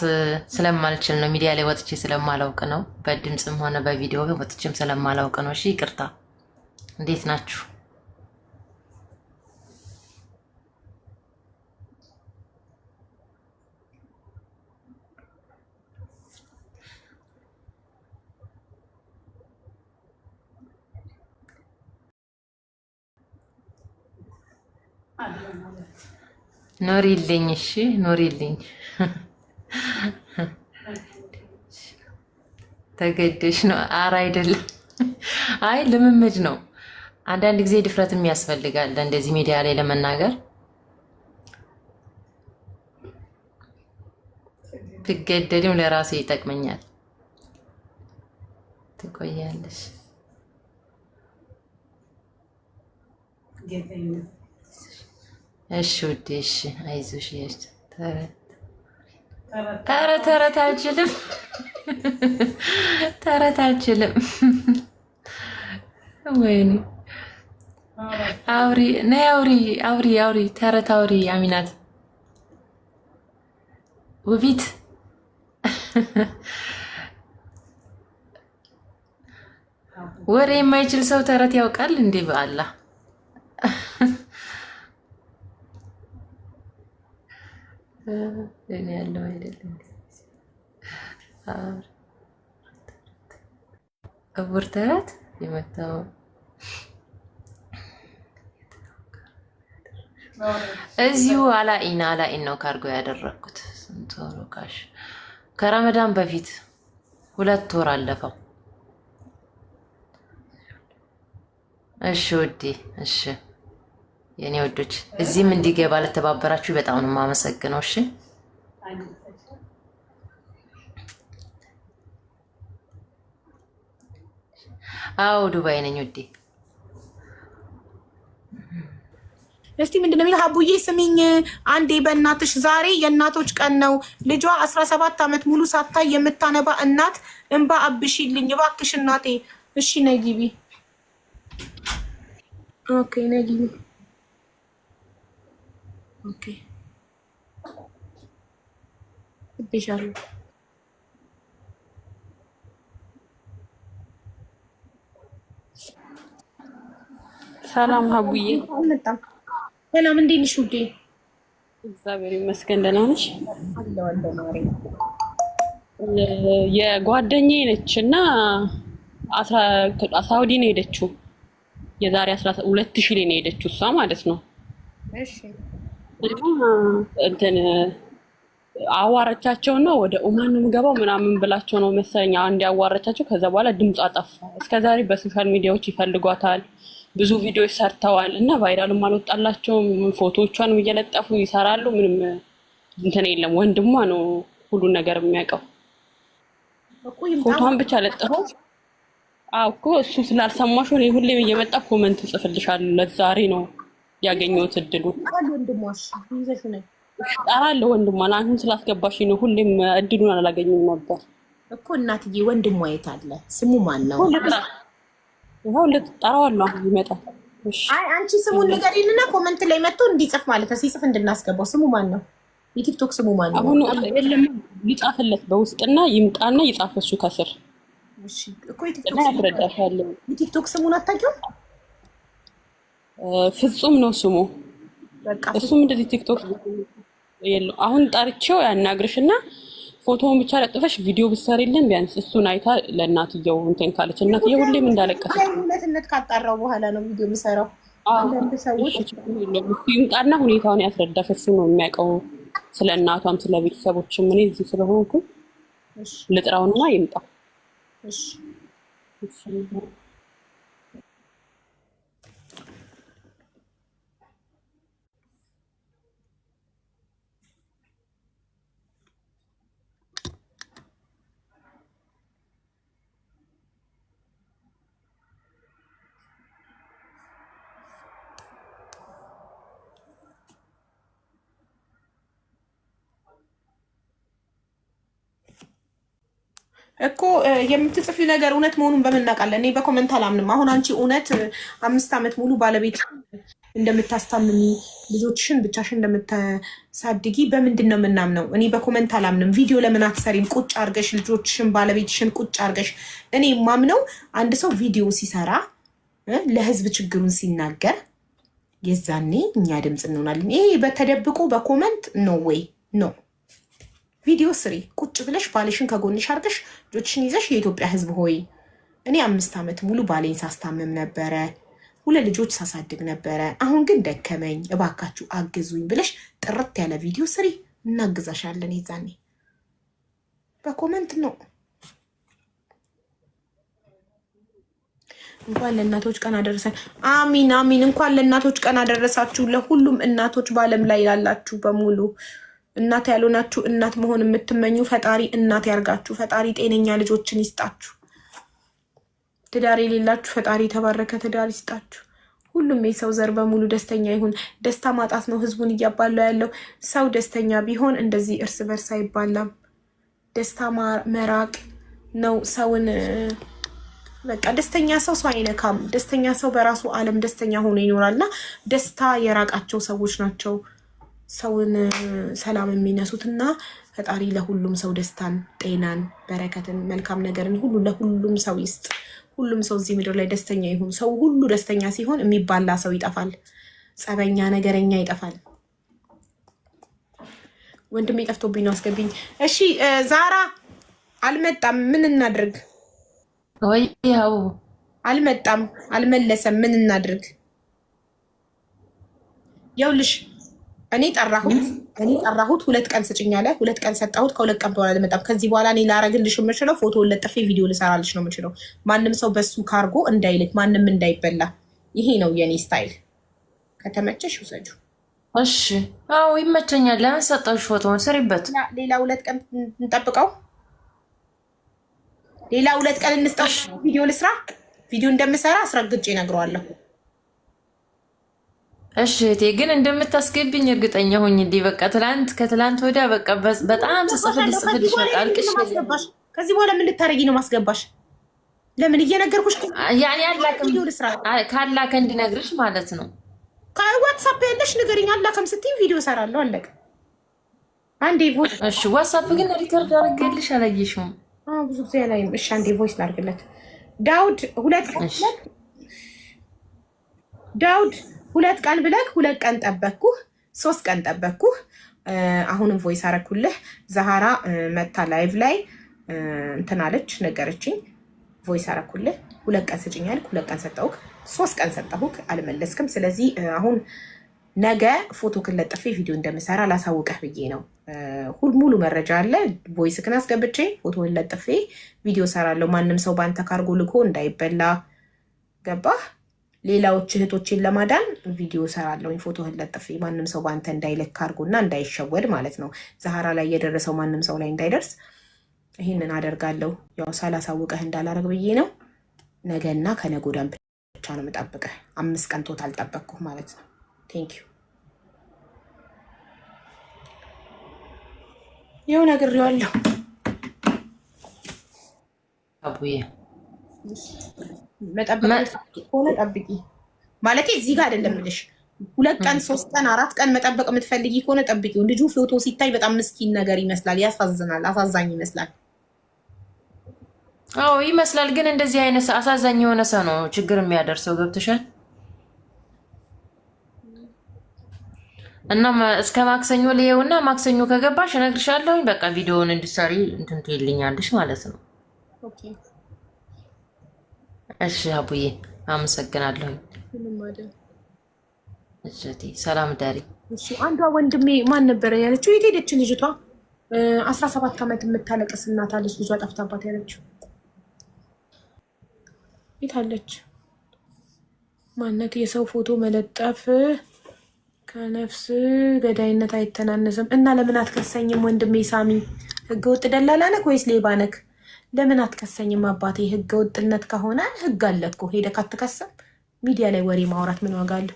Speaker 13: ስለማልችል ነው። ሚዲያ ላይ ወጥቼ ስለማላውቅ ነው። በድምፅም ሆነ በቪዲዮ ወጥቼም ስለማላውቅ ነው። እሺ ይቅርታ። እንዴት ናችሁ? ኖሪልኝ። እሺ ኖሪልኝ። ተገደሽ ነው? ኧረ አይደለም። አይ ልምምድ ነው። አንዳንድ ጊዜ ድፍረትም ያስፈልጋል እንደዚህ ሚዲያ ላይ ለመናገር። ብገደድም ለራሴ ይጠቅመኛል። ትቆያለሽ። እሺ ውዴ፣ እሺ አይዞሽ። ተረት አልችልም፣ ተረት አልችልም። ወይኔ አውሪ ነይ፣ አውሪ ተረት አውሪ። አሚናት ውቢት ወሬ የማይችል ሰው ተረት ያውቃል እንዴ? በአላህ እኔ ያለው አይደለም። እውር ተረት የመታው እዚሁ አላኢን ነው ካርጎ ያደረኩት። ስንት ወሩ ካሽ ከረመዳን በፊት 2 ወር አለፈው። እሺ ውዴ፣ እሺ የኔ ወዶች፣ እዚህም እንዲገባ ለተባበራችሁ በጣም ነው የማመሰግነው። እሺ አዎ ዱባይ ነኝ ውዴ።
Speaker 1: እስቲ ምንድነው የሚለው? ሀቡዬ ስሚኝ አንዴ በእናትሽ፣ ዛሬ የእናቶች ቀን ነው። ልጇ 17 ዓመት ሙሉ ሳታይ የምታነባ እናት እንባ አብሺልኝ እባክሽ እናቴ። እሺ ነይ ግቢ። ኦኬ ነይ ግቢ። ኦኬ ብቻለሁ።
Speaker 4: ሰላም ሀቡዬ።
Speaker 1: ሰላም እንዴት ነሽ ውዴ?
Speaker 4: እግዚአብሔር ይመስገን ደህና ነሽ? የጓደኛዬ ነች እና ሳውዲ ነው የሄደችው። የዛሬ 2000 ላይ ነው የሄደችው እሷ ማለት ነው።
Speaker 1: እሺ
Speaker 4: እንትን አዋረቻቸው ነው ወደ ኦማን ነው የምገባው ምናምን ብላቸው ነው መሰለኝ አንድ ያዋረቻቸው። ከዛ በኋላ ድምፅ አጠፋ። እስከዛሬ በሶሻል ሚዲያዎች ይፈልጓታል፣ ብዙ ቪዲዮዎች ሰርተዋል እና ቫይራልም አልወጣላቸውም። ፎቶዎቿንም እየለጠፉ ይሰራሉ። ምንም እንትን የለም። ወንድሟ ነው ሁሉን ነገር የሚያውቀው። ፎቶዋን ብቻ ለጥፈው እኮ እሱ ስላልሰማሽ ነው ሁሌም እየመጣ ኮመንት ጽፍልሻለሁ። ለዛሬ ነው ያገኘሁት እድሉ። እጠራለሁ ወንድሟን። አሁን ስላስገባሽ ነው ሁሌም እድሉን አላገኘም ነበር
Speaker 1: እኮ እናትዬ። ወንድሟ የት አለ? ስሙ ማን ነው?
Speaker 4: ይኸው ልጠራዋለሁ አሁን ይመጣል።
Speaker 1: አይ አንቺ ስሙን ንገሪልና ኮመንት ላይ መጥቶ እንዲጽፍ ማለት ነው። ሲጽፍ እንድናስገባው። ስሙ ማን ነው? የቲክቶክ ስሙ ማን ነው?
Speaker 4: አሁን የለም ይጻፍለት በውስጥና ይምጣና ይጻፍ እሱ ከስር።
Speaker 1: እሺ እኮ የቲክቶክ ስሙን አታውቂውም?
Speaker 4: ፍጹም ነው ስሙ።
Speaker 1: በቃ
Speaker 4: እሱም እንደዚህ ቲክቶክ የለው። አሁን ጠርቼው ያናግርሽና ፎቶውን ብቻ ለጥፈሽ ቪዲዮ ብትሰሪልን ቢያንስ እሱን አይታ ለእናትየው እንትን ካለች እናትየው ሁሌም እንዳለቀሰች
Speaker 1: እውነትነት ካጣራው በኋላ ነው ቪዲዮ የምሰራው። አንዳንድ ሰዎች
Speaker 4: ይምጣና ሁኔታውን ያስረዳሽ። እሱ ነው የሚያውቀው ስለ እናቷም ስለ ቤተሰቦችም። እኔ እዚህ ስለሆንኩ ልጥራውና ይምጣ።
Speaker 1: እሺ እኮ የምትጽፊው ነገር እውነት መሆኑን በምን እናውቃለን? እኔ በኮመንት አላምንም። አሁን አንቺ እውነት 5 ዓመት ሙሉ ባለቤት እንደምታስታምሚ ልጆችሽን ብቻሽን እንደምታሳድጊ በምንድን ነው የምናምነው? እኔ በኮመንት አላምንም። ቪዲዮ ለምን አትሰሪም? ቁጭ አርገሽ ልጆችሽን ባለቤትሽን ቁጭ አርገሽ። እኔ የማምነው አንድ ሰው ቪዲዮ ሲሰራ ለህዝብ ችግሩን ሲናገር የዛኔ እኛ ድምፅ እንሆናለን። ይሄ በተደብቆ በኮመንት ኖ ወይ ኖ። ቪዲዮ ስሪ፣ ቁጭ ብለሽ ባልሽን ከጎንሽ አርገሽ ልጆችሽን ይዘሽ የኢትዮጵያ ህዝብ ሆይ እኔ 5 ዓመት ሙሉ ባሌን ሳስታምም ነበረ፣ 2 ልጆች ሳሳድግ ነበረ። አሁን ግን ደከመኝ፣ እባካችሁ አግዙኝ ብለሽ ጥርት ያለ ቪዲዮ ስሪ፣ እናግዛሻለን። የዛኔ በኮመንት ነው። እንኳን ለእናቶች ቀን አደረሰን። አሚን አሚን። እንኳን ለእናቶች ቀን አደረሳችሁ። ለሁሉም እናቶች በዓለም ላይ ላላችሁ በሙሉ እናት ያልሆናችሁ እናት መሆን የምትመኙ ፈጣሪ እናት ያርጋችሁ። ፈጣሪ ጤነኛ ልጆችን ይስጣችሁ። ትዳር የሌላችሁ ፈጣሪ የተባረከ ትዳር ይስጣችሁ። ሁሉም የሰው ዘር በሙሉ ደስተኛ ይሁን። ደስታ ማጣት ነው ህዝቡን እያባለው ያለው። ሰው ደስተኛ ቢሆን እንደዚህ እርስ በርስ አይባላም። ደስታ መራቅ ነው ሰውን። በቃ ደስተኛ ሰው አይነካም። ደስተኛ ሰው በራሱ ዓለም ደስተኛ ሆኖ ይኖራልና ደስታ የራቃቸው ሰዎች ናቸው ሰውን ሰላም የሚነሱት። እና ፈጣሪ ለሁሉም ሰው ደስታን፣ ጤናን፣ በረከትን፣ መልካም ነገርን ሁሉ ለሁሉም ሰው ይስጥ። ሁሉም ሰው እዚህ ምድር ላይ ደስተኛ ይሁን። ሰው ሁሉ ደስተኛ ሲሆን የሚባላ ሰው ይጠፋል፣ ጸበኛ ነገረኛ ይጠፋል። ወንድሜ ጠፍቶብኝ ነው፣ አስገብኝ። እሺ ዛራ አልመጣም፣ ምን እናድርግ?
Speaker 13: ወይ ያው
Speaker 1: አልመጣም፣ አልመለሰም፣ ምን እናድርግ? ይኸውልሽ እኔ ጠራሁት 2 ቀን ስጭኝ አለ። 2 ቀን ሰጣሁት። ከ2 ቀን በኋላ አልመጣም። ከዚህ በኋላ እኔ ላረግልሽ የምችለው ፎቶውን ለጥፌ ቪዲዮ ልሰራልሽ ነው የምችለው። ማንም ሰው በሱ ካርጎ እንዳይልክ፣ ማንም እንዳይበላ። ይሄ ነው የኔ ስታይል። ከተመቸሽ ውሰጁ።
Speaker 13: እሺ አዎ ይመቸኛል። ለምን ሰጠሽ ፎቶውን? ስሪበት።
Speaker 1: ሌላ 2 ቀን እንጠብቀው። ሌላ 2 ቀን እንስጠው። ቪዲዮ ልስራ። ቪዲዮ እንደምሰራ አስረግጬ እነግረዋለሁ።
Speaker 13: እሺ እቴ ግን እንደምታስገብኝ እርግጠኛ ሆኝ። እንዴ በቃ ከትላንት ወዲያ በቃ በጣም ጽፍልሽ በቃ አልቅሽ።
Speaker 1: ከዚህ በኋላ ምን ልታረጊ ነው? ማስገባሽ ለምን እየነገርኩሽ
Speaker 13: ያኔ ካላከ እንድነግርሽ ማለት ነው።
Speaker 1: ከዋትሳፕ ያለሽ ንገሪኝ። አላከም ስትይኝ ቪዲዮ እሰራለሁ። አለቀ። አንዴ ቮይስ።
Speaker 13: እሺ ዋትሳፕ ግን ሪከርድ አድርጌልሽ አላየሽውም?
Speaker 1: ብዙ ጊዜ አላይም። እሺ አንዴ ቮይስ ላድርግለት። ዳውድ 2 ቀን ብለህ 2 ቀን ጠበቅኩህ፣ 3 ቀን ጠበቅኩህ። አሁንም ቮይስ አረኩልህ። ዛሃራ መታ ላይቭ ላይ እንትን አለች ነገረችኝ። ቮይስ አረኩልህ። 2 ቀን ስጭኝ አልክ፣ 2 ቀን ሰጠሁህ፣ 3 ቀን ሰጠሁህ፣ አልመለስክም። ስለዚህ አሁን ነገ ፎቶ ክለጥፌ ቪዲዮ እንደምሰራ ላሳውቀህ ብዬ ነው። ሙሉ መረጃ አለ። ቮይስክን አስገብቼ ፎቶን ለጥፌ ቪዲዮ ሰራለሁ። ማንም ሰው በአንተ ካርጎ ልኮ እንዳይበላ ገባህ? ሌላዎች እህቶችን ለማዳን ቪዲዮ ሰራለሁ። ፎቶህን ለጥፌ ማንም ሰው በአንተ እንዳይለክ ካርጎና እንዳይሸወድ ማለት ነው። ዛሃራ ላይ የደረሰው ማንም ሰው ላይ እንዳይደርስ ይህንን አደርጋለሁ። ያው ሳላሳውቀህ እንዳላረግ ብዬ ነው። ነገና ከነገ ወዲያ ብቻ ነው የምጠብቅህ። 5 ቀን ቶታል ጠበቅኩህ ማለት ነው። ቴንክ ዩ። ይኸው ነግሬዋለሁ።
Speaker 13: አቡዬ
Speaker 1: መጠበቅ ሆነ ጠብቂ ማለት እዚህ ጋር አይደለም ብለሽ 2 ቀን 3 ቀን 4 ቀን መጠበቅ የምትፈልጊ ከሆነ ጠብቂው። ልጁ ፎቶ ሲታይ በጣም ምስኪን ነገር ይመስላል፣ ያሳዝናል፣ አሳዛኝ ይመስላል።
Speaker 13: አዎ ይመስላል። ግን እንደዚህ አይነት አሳዛኝ የሆነ ሰው ነው ችግር የሚያደርሰው። ገብተሻል? እና እስከ ማክሰኞ ልየውና ማክሰኞ ከገባሽ እነግርሻለሁ። በቃ ቪዲዮውን እንድትሰሪ እንትን ትይልኛለሽ ማለት ነው።
Speaker 1: ኦኬ
Speaker 13: እሺ አቡዬ አመሰግናለሁ። እሺ ሰላም ዳሪ።
Speaker 1: እሺ አንዷ ወንድሜ ማን ነበረ ያለችው? የት ሄደች ልጅቷ? 17 ዓመት የምታለቅስ እናት አለች፣ ልጇ ጠፍታባት ያለችው። የት አለች? ማነት? የሰው ፎቶ መለጠፍ ከነፍስ ገዳይነት አይተናነስም። እና ለምን አትከሰኝም ወንድሜ ሳሚ? ህገወጥ ደላላ ነክ ወይስ ሌባ ነክ? ለምን አትከሰኝም አባቴ? ህገ ወጥነት ከሆነ ህግ አለ እኮ ሄደህ አትከሰም? ሚዲያ ላይ ወሬ ማውራት ምን ዋጋ አለው?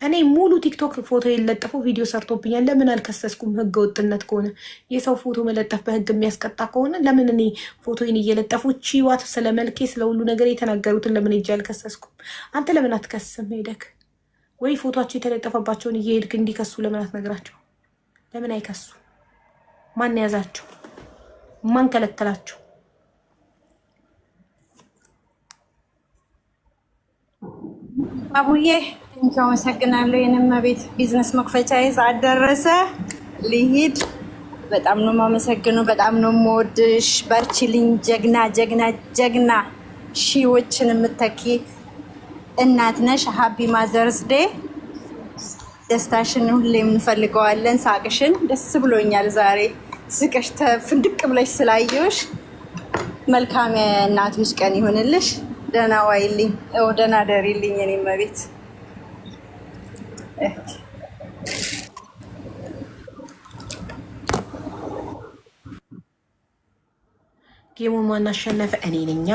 Speaker 1: እኔ ሙሉ ቲክቶክ ፎቶ የለጠፈው ቪዲዮ ሰርቶብኛል። ለምን አልከሰስኩም? ህገ ወጥነት ከሆነ የሰው ፎቶ መለጠፍ በህግ የሚያስቀጣ ከሆነ ለምን እኔ ፎቶዬን እየለጠፉ ቺዋት ስለ መልኬ ስለ ሁሉ ነገር የተናገሩትን ለምን እጅ አልከሰስኩም? አንተ ለምን አትከስም? ሄደክ ወይ ፎቶቸው የተለጠፈባቸውን እየሄድክ እንዲከሱ ለምን አትነግራቸው? ለምን አይከሱ? ማን ያዛቸው? ማን ከለከላቸው?
Speaker 14: አቡዬ እንቻው አመሰግናለሁ። የነማ ቤት ቢዝነስ መክፈቻ ሰዓት ደረሰ፣ ልሂድ። በጣም ነው የማመሰግነው። በጣም ነው የምወድሽ። በርቺልኝ። ጀግና ጀግና ጀግና ሺዎችን የምትተኪ እናት ነሽ። ሀፒ ማዘርስ ዴይ። ደስታሽን ሁሌም እንፈልገዋለን። ሳቅሽን ደስ ብሎኛል ዛሬ ስቀሽ ፍንድቅ ብለሽ ስላየሁሽ። መልካም የእናቶች ቀን ይሁንልሽ። ደህና ዋይልኝ፣ ደህና ደሪልኝ። እኔ መቤት
Speaker 1: ጌሙን ማን አሸነፈ? እኔ ነኛ።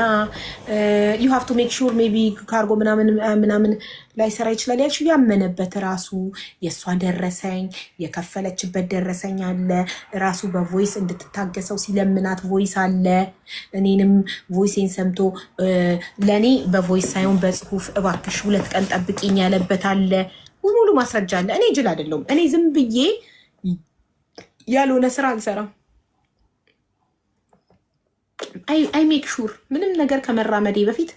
Speaker 1: ዩ ሃቭ ቱ ሜክ ሹር ሜቢ ካርጎ ምናምን ላይ ሰራ ይችላል ያልሽው ያመነበት ራሱ የእሷ ደረሰኝ የከፈለችበት ደረሰኝ አለ። ራሱ በቮይስ እንድትታገሰው ሲለምናት ቮይስ አለ። እኔንም ቮይሴን ሰምቶ ለእኔ በቮይስ ሳይሆን በጽሁፍ እባክሽ 2 ቀን ጠብቂኝ ያለበት አለ። ሙሉ ማስረጃ አለ። እኔ ጅል አይደለሁም። እኔ ዝም ብዬ ያልሆነ ስራ አልሰራም። አይ ሜክ ሹር ምንም ነገር ከመራመዴ በፊት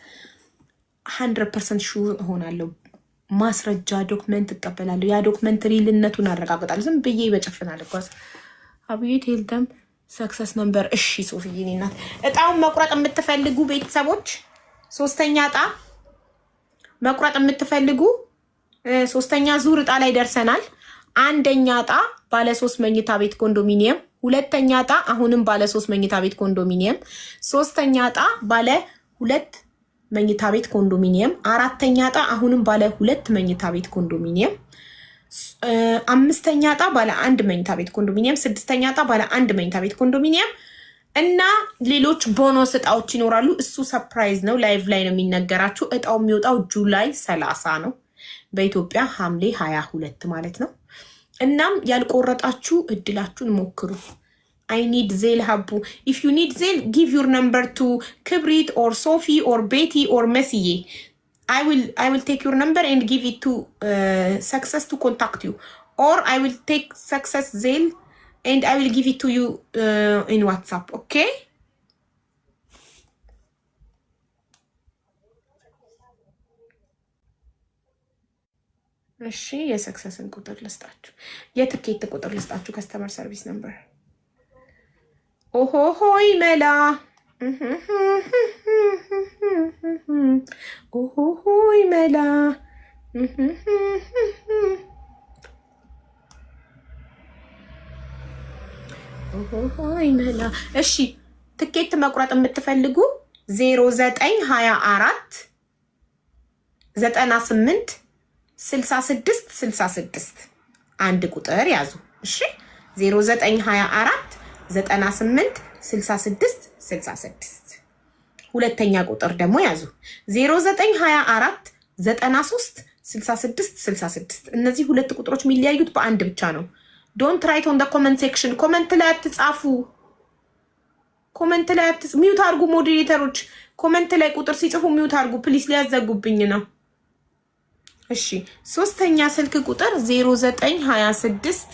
Speaker 1: 100% ሹር እሆናለሁ። ማስረጃ ዶክመንት እቀበላለሁ። ያ ዶክመንት ሪልነቱን አረጋግጣለሁ። ዝም ብዬ በጭፍናል ጓዝ አብዬ ቴልተም ሰክሰስ ነምበር። እሺ ሶፊዬ ናት። እጣውን መቁረጥ የምትፈልጉ ቤተሰቦች 3ኛ እጣ መቁረጥ የምትፈልጉ 3ኛ ዙር እጣ ላይ ደርሰናል። 1ኛ እጣ ባለ 3 መኝታ ቤት ኮንዶሚኒየም፣ 2ኛ እጣ አሁንም ባለ 3 መኝታ ቤት ኮንዶሚኒየም፣ 3ኛ እጣ ባለ 2 መኝታ ቤት ኮንዶሚኒየም፣ 4ኛ እጣ አሁንም ባለ 2 መኝታ ቤት ኮንዶሚኒየም፣ 5ኛ እጣ ባለ 1 መኝታ ቤት ኮንዶሚኒየም፣ 6ኛ እጣ ባለ 1 መኝታ ቤት ኮንዶሚኒየም እና ሌሎች ቦኖስ እጣዎች ይኖራሉ። እሱ ሰርፕራይዝ ነው። ላይቭ ላይ ነው የሚነገራችሁ። እጣው የሚወጣው ጁላይ 30 ነው። በኢትዮጵያ ሐምሌ 22 ማለት ነው። እናም ያልቆረጣችሁ እድላችሁን ሞክሩ። I need Zale Habu. If you need Zale, give your number to Kibrit or Sophie or Betty or Messier. I will take your number and give it to Success to contact you. Or I will take Success Zale and I will give it to you in WhatsApp. Okay? እሺ የሰክሰስን ቁጥር ልስጣችሁ። የትኬት ቁጥር ልስጣችሁ። ከስተመር ሰርቪስ ነምበር ኦሆሆይ መላ ኦሆሆይ መላ ኦሆሆይ መላ። እሺ ትኬት መቁረጥ የምትፈልጉ 0924 98 66 አንድ ቁጥር ያዙ። እሺ 0924 98 66 ሁለተኛ ቁጥር ደግሞ ያዙ 0924 93 66 እነዚህ ሁለት ቁጥሮች የሚለያዩት በአንድ ብቻ ነው። ዶንት ራይት ኦን ዘ ኮመንት ሴክሽን። ኮመንት ላይ አትጻፉ። ኮመንት ላይ ሚውት አድርጉ። ሞዴሬተሮች ኮመንት ላይ ቁጥር ሲጽፉ ሚውት አድርጉ ፕሊስ፣ ሊያዘጉብኝ ነው። እሺ 3ኛ ስልክ ቁጥር 0926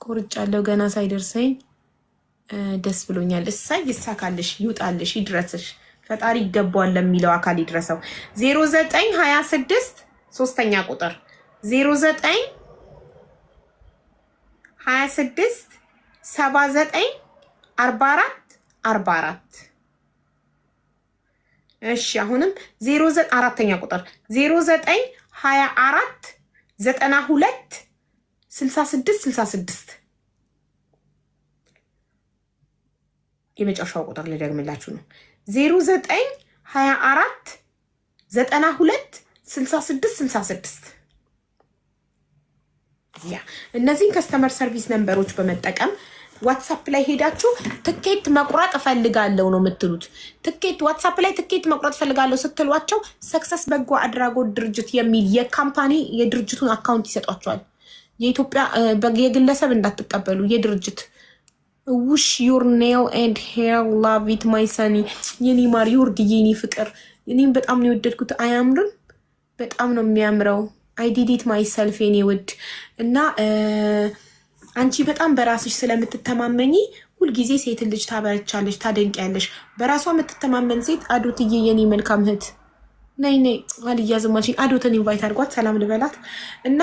Speaker 1: ቆርጫለሁ ገና ሳይደርሰኝ ደስ ብሎኛል። እሳይ ይሳካልሽ፣ ይውጣልሽ፣ ይድረስሽ። ፈጣሪ ይገባዋል ለሚለው አካል ይድረሰው። 0926 3ኛ ቁጥር 0926 79 44 44 እሺ አሁንም 04ኛ ቁጥር 0924 92 66 የመጨረሻው ቁጥር ልደግምላችሁ ነው። 0924 92 66 ያ እነዚህን ከስተመር ሰርቪስ ነምበሮች በመጠቀም ዋትሳፕ ላይ ሄዳችሁ ትኬት መቁረጥ እፈልጋለሁ ነው የምትሉት። ትኬት ዋትሳፕ ላይ ትኬት መቁረጥ እፈልጋለሁ ስትሏቸው ሰክሰስ በጎ አድራጎት ድርጅት የሚል የካምፓኒ የድርጅቱን አካውንት ይሰጧቸዋል። የኢትዮጵያ የግለሰብ እንዳትቀበሉ፣ የድርጅት ውሽ ዩር ኔል ኤንድ ሄር ላቭ ኢት ማይ ሰኒ የኔ ማር ዩርድ የኔ ፍቅር እኔም በጣም ነው የወደድኩት። አያምርም? በጣም ነው የሚያምረው። አይ ዲድ ኢት ማይሰልፍ የኔ ውድ እና አንቺ በጣም በራስሽ ስለምትተማመኝ ሁልጊዜ ሴትን ልጅ ታበረቻለሽ፣ ታደንቂያለሽ። በራሷ የምትተማመን ሴት አዶትዬ የኔ መልካም እህት ነይ ነይ አልያዝማችን አዶትን ኢንቫይት አድርጓት ሰላም ልበላት እና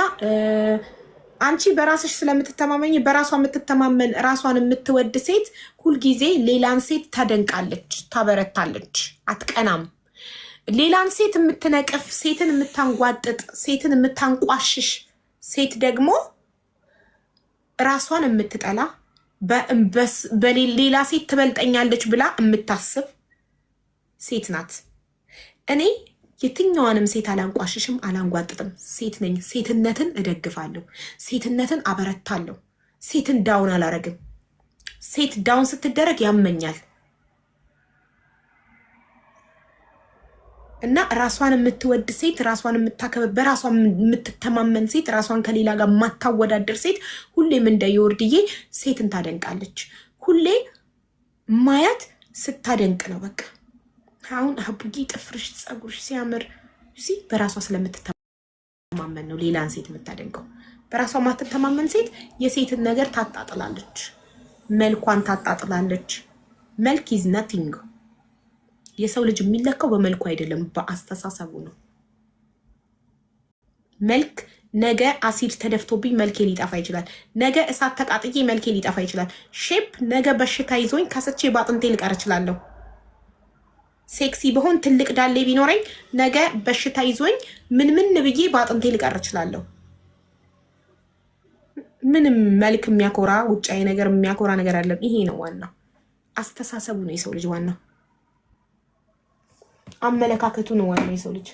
Speaker 1: አንቺ በራስሽ ስለምትተማመኝ በራሷ የምትተማመን ራሷን የምትወድ ሴት ሁልጊዜ ሌላን ሴት ታደንቃለች፣ ታበረታለች፣ አትቀናም። ሌላን ሴት የምትነቅፍ፣ ሴትን የምታንጓጥጥ፣ ሴትን የምታንቋሽሽ ሴት ደግሞ ራሷን የምትጠላ በሌላ ሴት ትበልጠኛለች ብላ የምታስብ ሴት ናት። እኔ የትኛዋንም ሴት አላንቋሽሽም፣ አላንጓጥጥም። ሴት ነኝ። ሴትነትን እደግፋለሁ፣ ሴትነትን አበረታለሁ። ሴትን ዳውን አላረግም። ሴት ዳውን ስትደረግ ያመኛል እና ራሷን የምትወድ ሴት፣ ራሷን የምታከብር፣ በራሷ የምትተማመን ሴት፣ ራሷን ከሌላ ጋር የማታወዳደር ሴት ሁሌም እንደ የወርድዬ ሴትን ታደንቃለች። ሁሌ ማያት ስታደንቅ ነው። በቃ አሁን አቡጌ ጥፍርሽ፣ ፀጉርሽ ሲያምር በራሷ ስለምትተማመን ነው ሌላን ሴት የምታደንቀው። በራሷ የማትተማመን ሴት የሴትን ነገር ታጣጥላለች፣ መልኳን ታጣጥላለች። መልክ ኢዝ ናቲንግ። የሰው ልጅ የሚለካው በመልኩ አይደለም፣ በአስተሳሰቡ ነው። መልክ ነገ አሲድ ተደፍቶብኝ መልኬ ሊጠፋ ይችላል። ነገ እሳት ተቃጥዬ መልኬ ሊጠፋ ይችላል። ሼፕ ነገ በሽታ ይዞኝ ከስቼ ባጥንቴ ልቀር እችላለሁ። ሴክሲ በሆን ትልቅ ዳሌ ቢኖረኝ ነገ በሽታ ይዞኝ ምን ብዬ ባጥንቴ ልቀር እችላለሁ። ምንም መልክ የሚያኮራ ውጫዊ ነገር የሚያኮራ ነገር አለም። ይሄ ነው ዋናው። አስተሳሰቡ ነው የሰው ልጅ ዋናው። አመለካከቱ ነው ዋናው የሰው ልጅ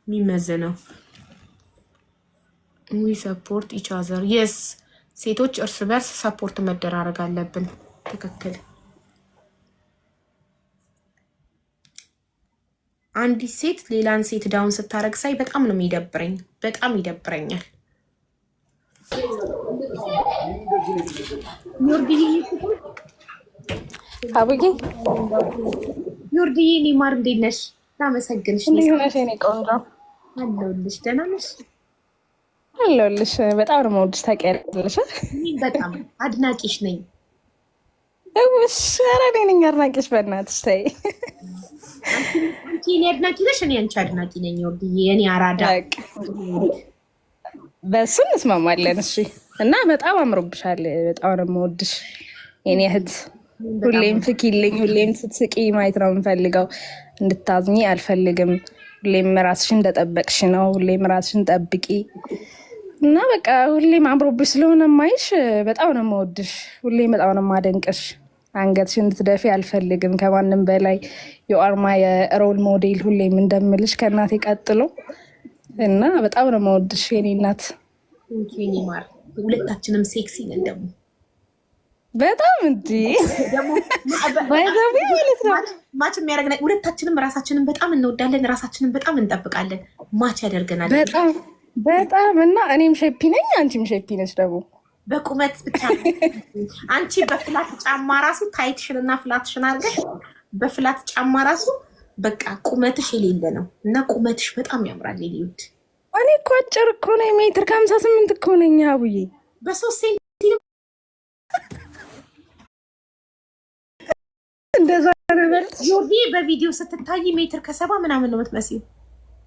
Speaker 1: የሚመዘነው። ዊ ሰፖርት ኢች አዘር የስ ሴቶች እርስ በርስ ሰፖርት መደራረግ አለብን። ትክክል። አንዲት ሴት ሌላን ሴት ዳውን ስታረግ ሳይ በጣም ነው የሚደብረኝ፣ በጣም ይደብረኛል።
Speaker 15: አቡጌ
Speaker 1: ዮርዲዬ እኔ ማር እንዴት ነሽ? ላመሰግንሽ።
Speaker 15: እንዴት ነሽ የኔ ቆንጆ?
Speaker 1: አለሁልሽ። ደህና ነሽ?
Speaker 15: አለሁልሽ። በጣም ነው የምወድሽ ታውቂያለሽ።
Speaker 1: በጣም አድናቂሽ ነኝ።
Speaker 15: እውሽ ኧረ እኔ ነኝ አድናቂሽ። በእናትሽ ተይ።
Speaker 1: አንቺ እኔ አድናቂ ነሽ፣ እኔ አንቺ አድናቂ ነኝ። ዮርዲዬ የኔ አራዳ።
Speaker 15: በሱ እንስማማለን። እሺ። እና በጣም አምሮብሻል። በጣም ነው የምወድሽ የኔ እህት። ሁሌም ፍኪልኝ፣ ሁሌም ስትስቂ ማየት ነው የምፈልገው። እንድታዝኚ አልፈልግም። ሁሌም ራስሽን እንደጠበቅሽ ነው። ሁሌም ራስሽን ጠብቂ እና በቃ ሁሌም አምሮብሽ ስለሆነ ማይሽ በጣም ነው የምወድሽ። ሁሌም በጣም ነው የማደንቅሽ። አንገትሽ እንድትደፊ አልፈልግም ከማንም በላይ። የአርማ የሮል ሞዴል ሁሌም እንደምልሽ ከእናቴ ቀጥሎ እና በጣም ነው የምወድሽ የኔ እናት።
Speaker 1: ኔ ማር ሁለታችንም ሴክሲ ነን ደግሞ
Speaker 15: በጣም እንዲ
Speaker 1: ማች የሚያደርግ ሁለታችንም ራሳችንን በጣም እንወዳለን፣ ራሳችንን በጣም እንጠብቃለን። ማች ያደርገናል
Speaker 15: በጣም እና እኔም ሸፒ ነኝ፣ አንቺም ሸፒ ነች ደግሞ
Speaker 1: በቁመት ብቻ። አንቺ በፍላት ጫማ ራሱ ታይትሽን እና ፍላትሽን አድርገሽ በፍላት ጫማ ራሱ በቃ ቁመትሽ የሌለ ነው እና ቁመትሽ በጣም ያምራል። ሊውድ
Speaker 15: እኔ እኮ አጭር እኮ ነኝ፣ ሜትር ከ58 እኮ ነኝ አቡዬ።
Speaker 1: በ3 ሴንቲ
Speaker 15: እንደዛ ነበር።
Speaker 1: ዮርዲ በቪዲዮ ስትታይ ሜትር ከ70 ምናምን ነው የምትመስለው።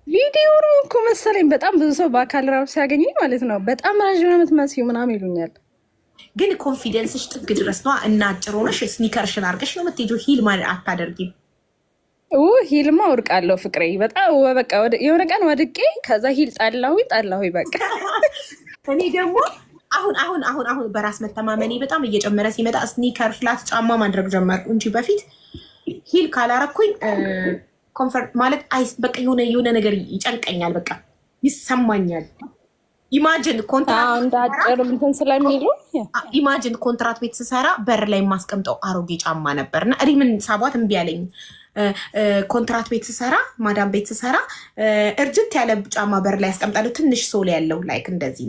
Speaker 15: ቪዲዮ ነው እኮ መሰለኝ። በጣም ብዙ ሰው በአካል ራሱ ሲያገኘኝ ማለት ነው በጣም ረዥም ነው የምትመስዪው ምናምን ይሉኛል።
Speaker 1: ግን ኮንፊደንስሽ ጥግ ድረስ ነው እና አጭር ሆነሽ ስኒከርሽን አድርገሽ ነው የምትሄጂው። ሂል ማለት አታደርጊም?
Speaker 15: ሂልማ ወድቃለሁ ፍቅሬ። በጣም በቃ የሆነ ቀን ወድቄ ከዛ ሂል ጣላሁኝ በቃ።
Speaker 1: እኔ ደግሞ አሁን በራስ መተማመኔ በጣም እየጨመረ ሲመጣ ስኒከር ፍላት ጫማ ማድረግ ጀመርኩ እንጂ በፊት ሂል ካላረኩኝ ኮንፈርት ማለት በቃ የሆነ ነገር ይጨንቀኛል፣ በቃ ይሰማኛል። ኢማጂን ኮንትራት
Speaker 15: እንዳጭር እንትን ስለሚሉ
Speaker 1: ኢማጂን ኮንትራት ቤት ስሰራ በር ላይ የማስቀምጠው አሮጌ ጫማ ነበርና ሪምን ሳቧት እምቢ አለኝ። ኮንትራት ቤት ስሰራ ማዳም ቤት ስሰራ እርጅት ያለ ጫማ በር ላይ ያስቀምጣለሁ። ትንሽ ሶል ያለው ላይክ እንደዚህ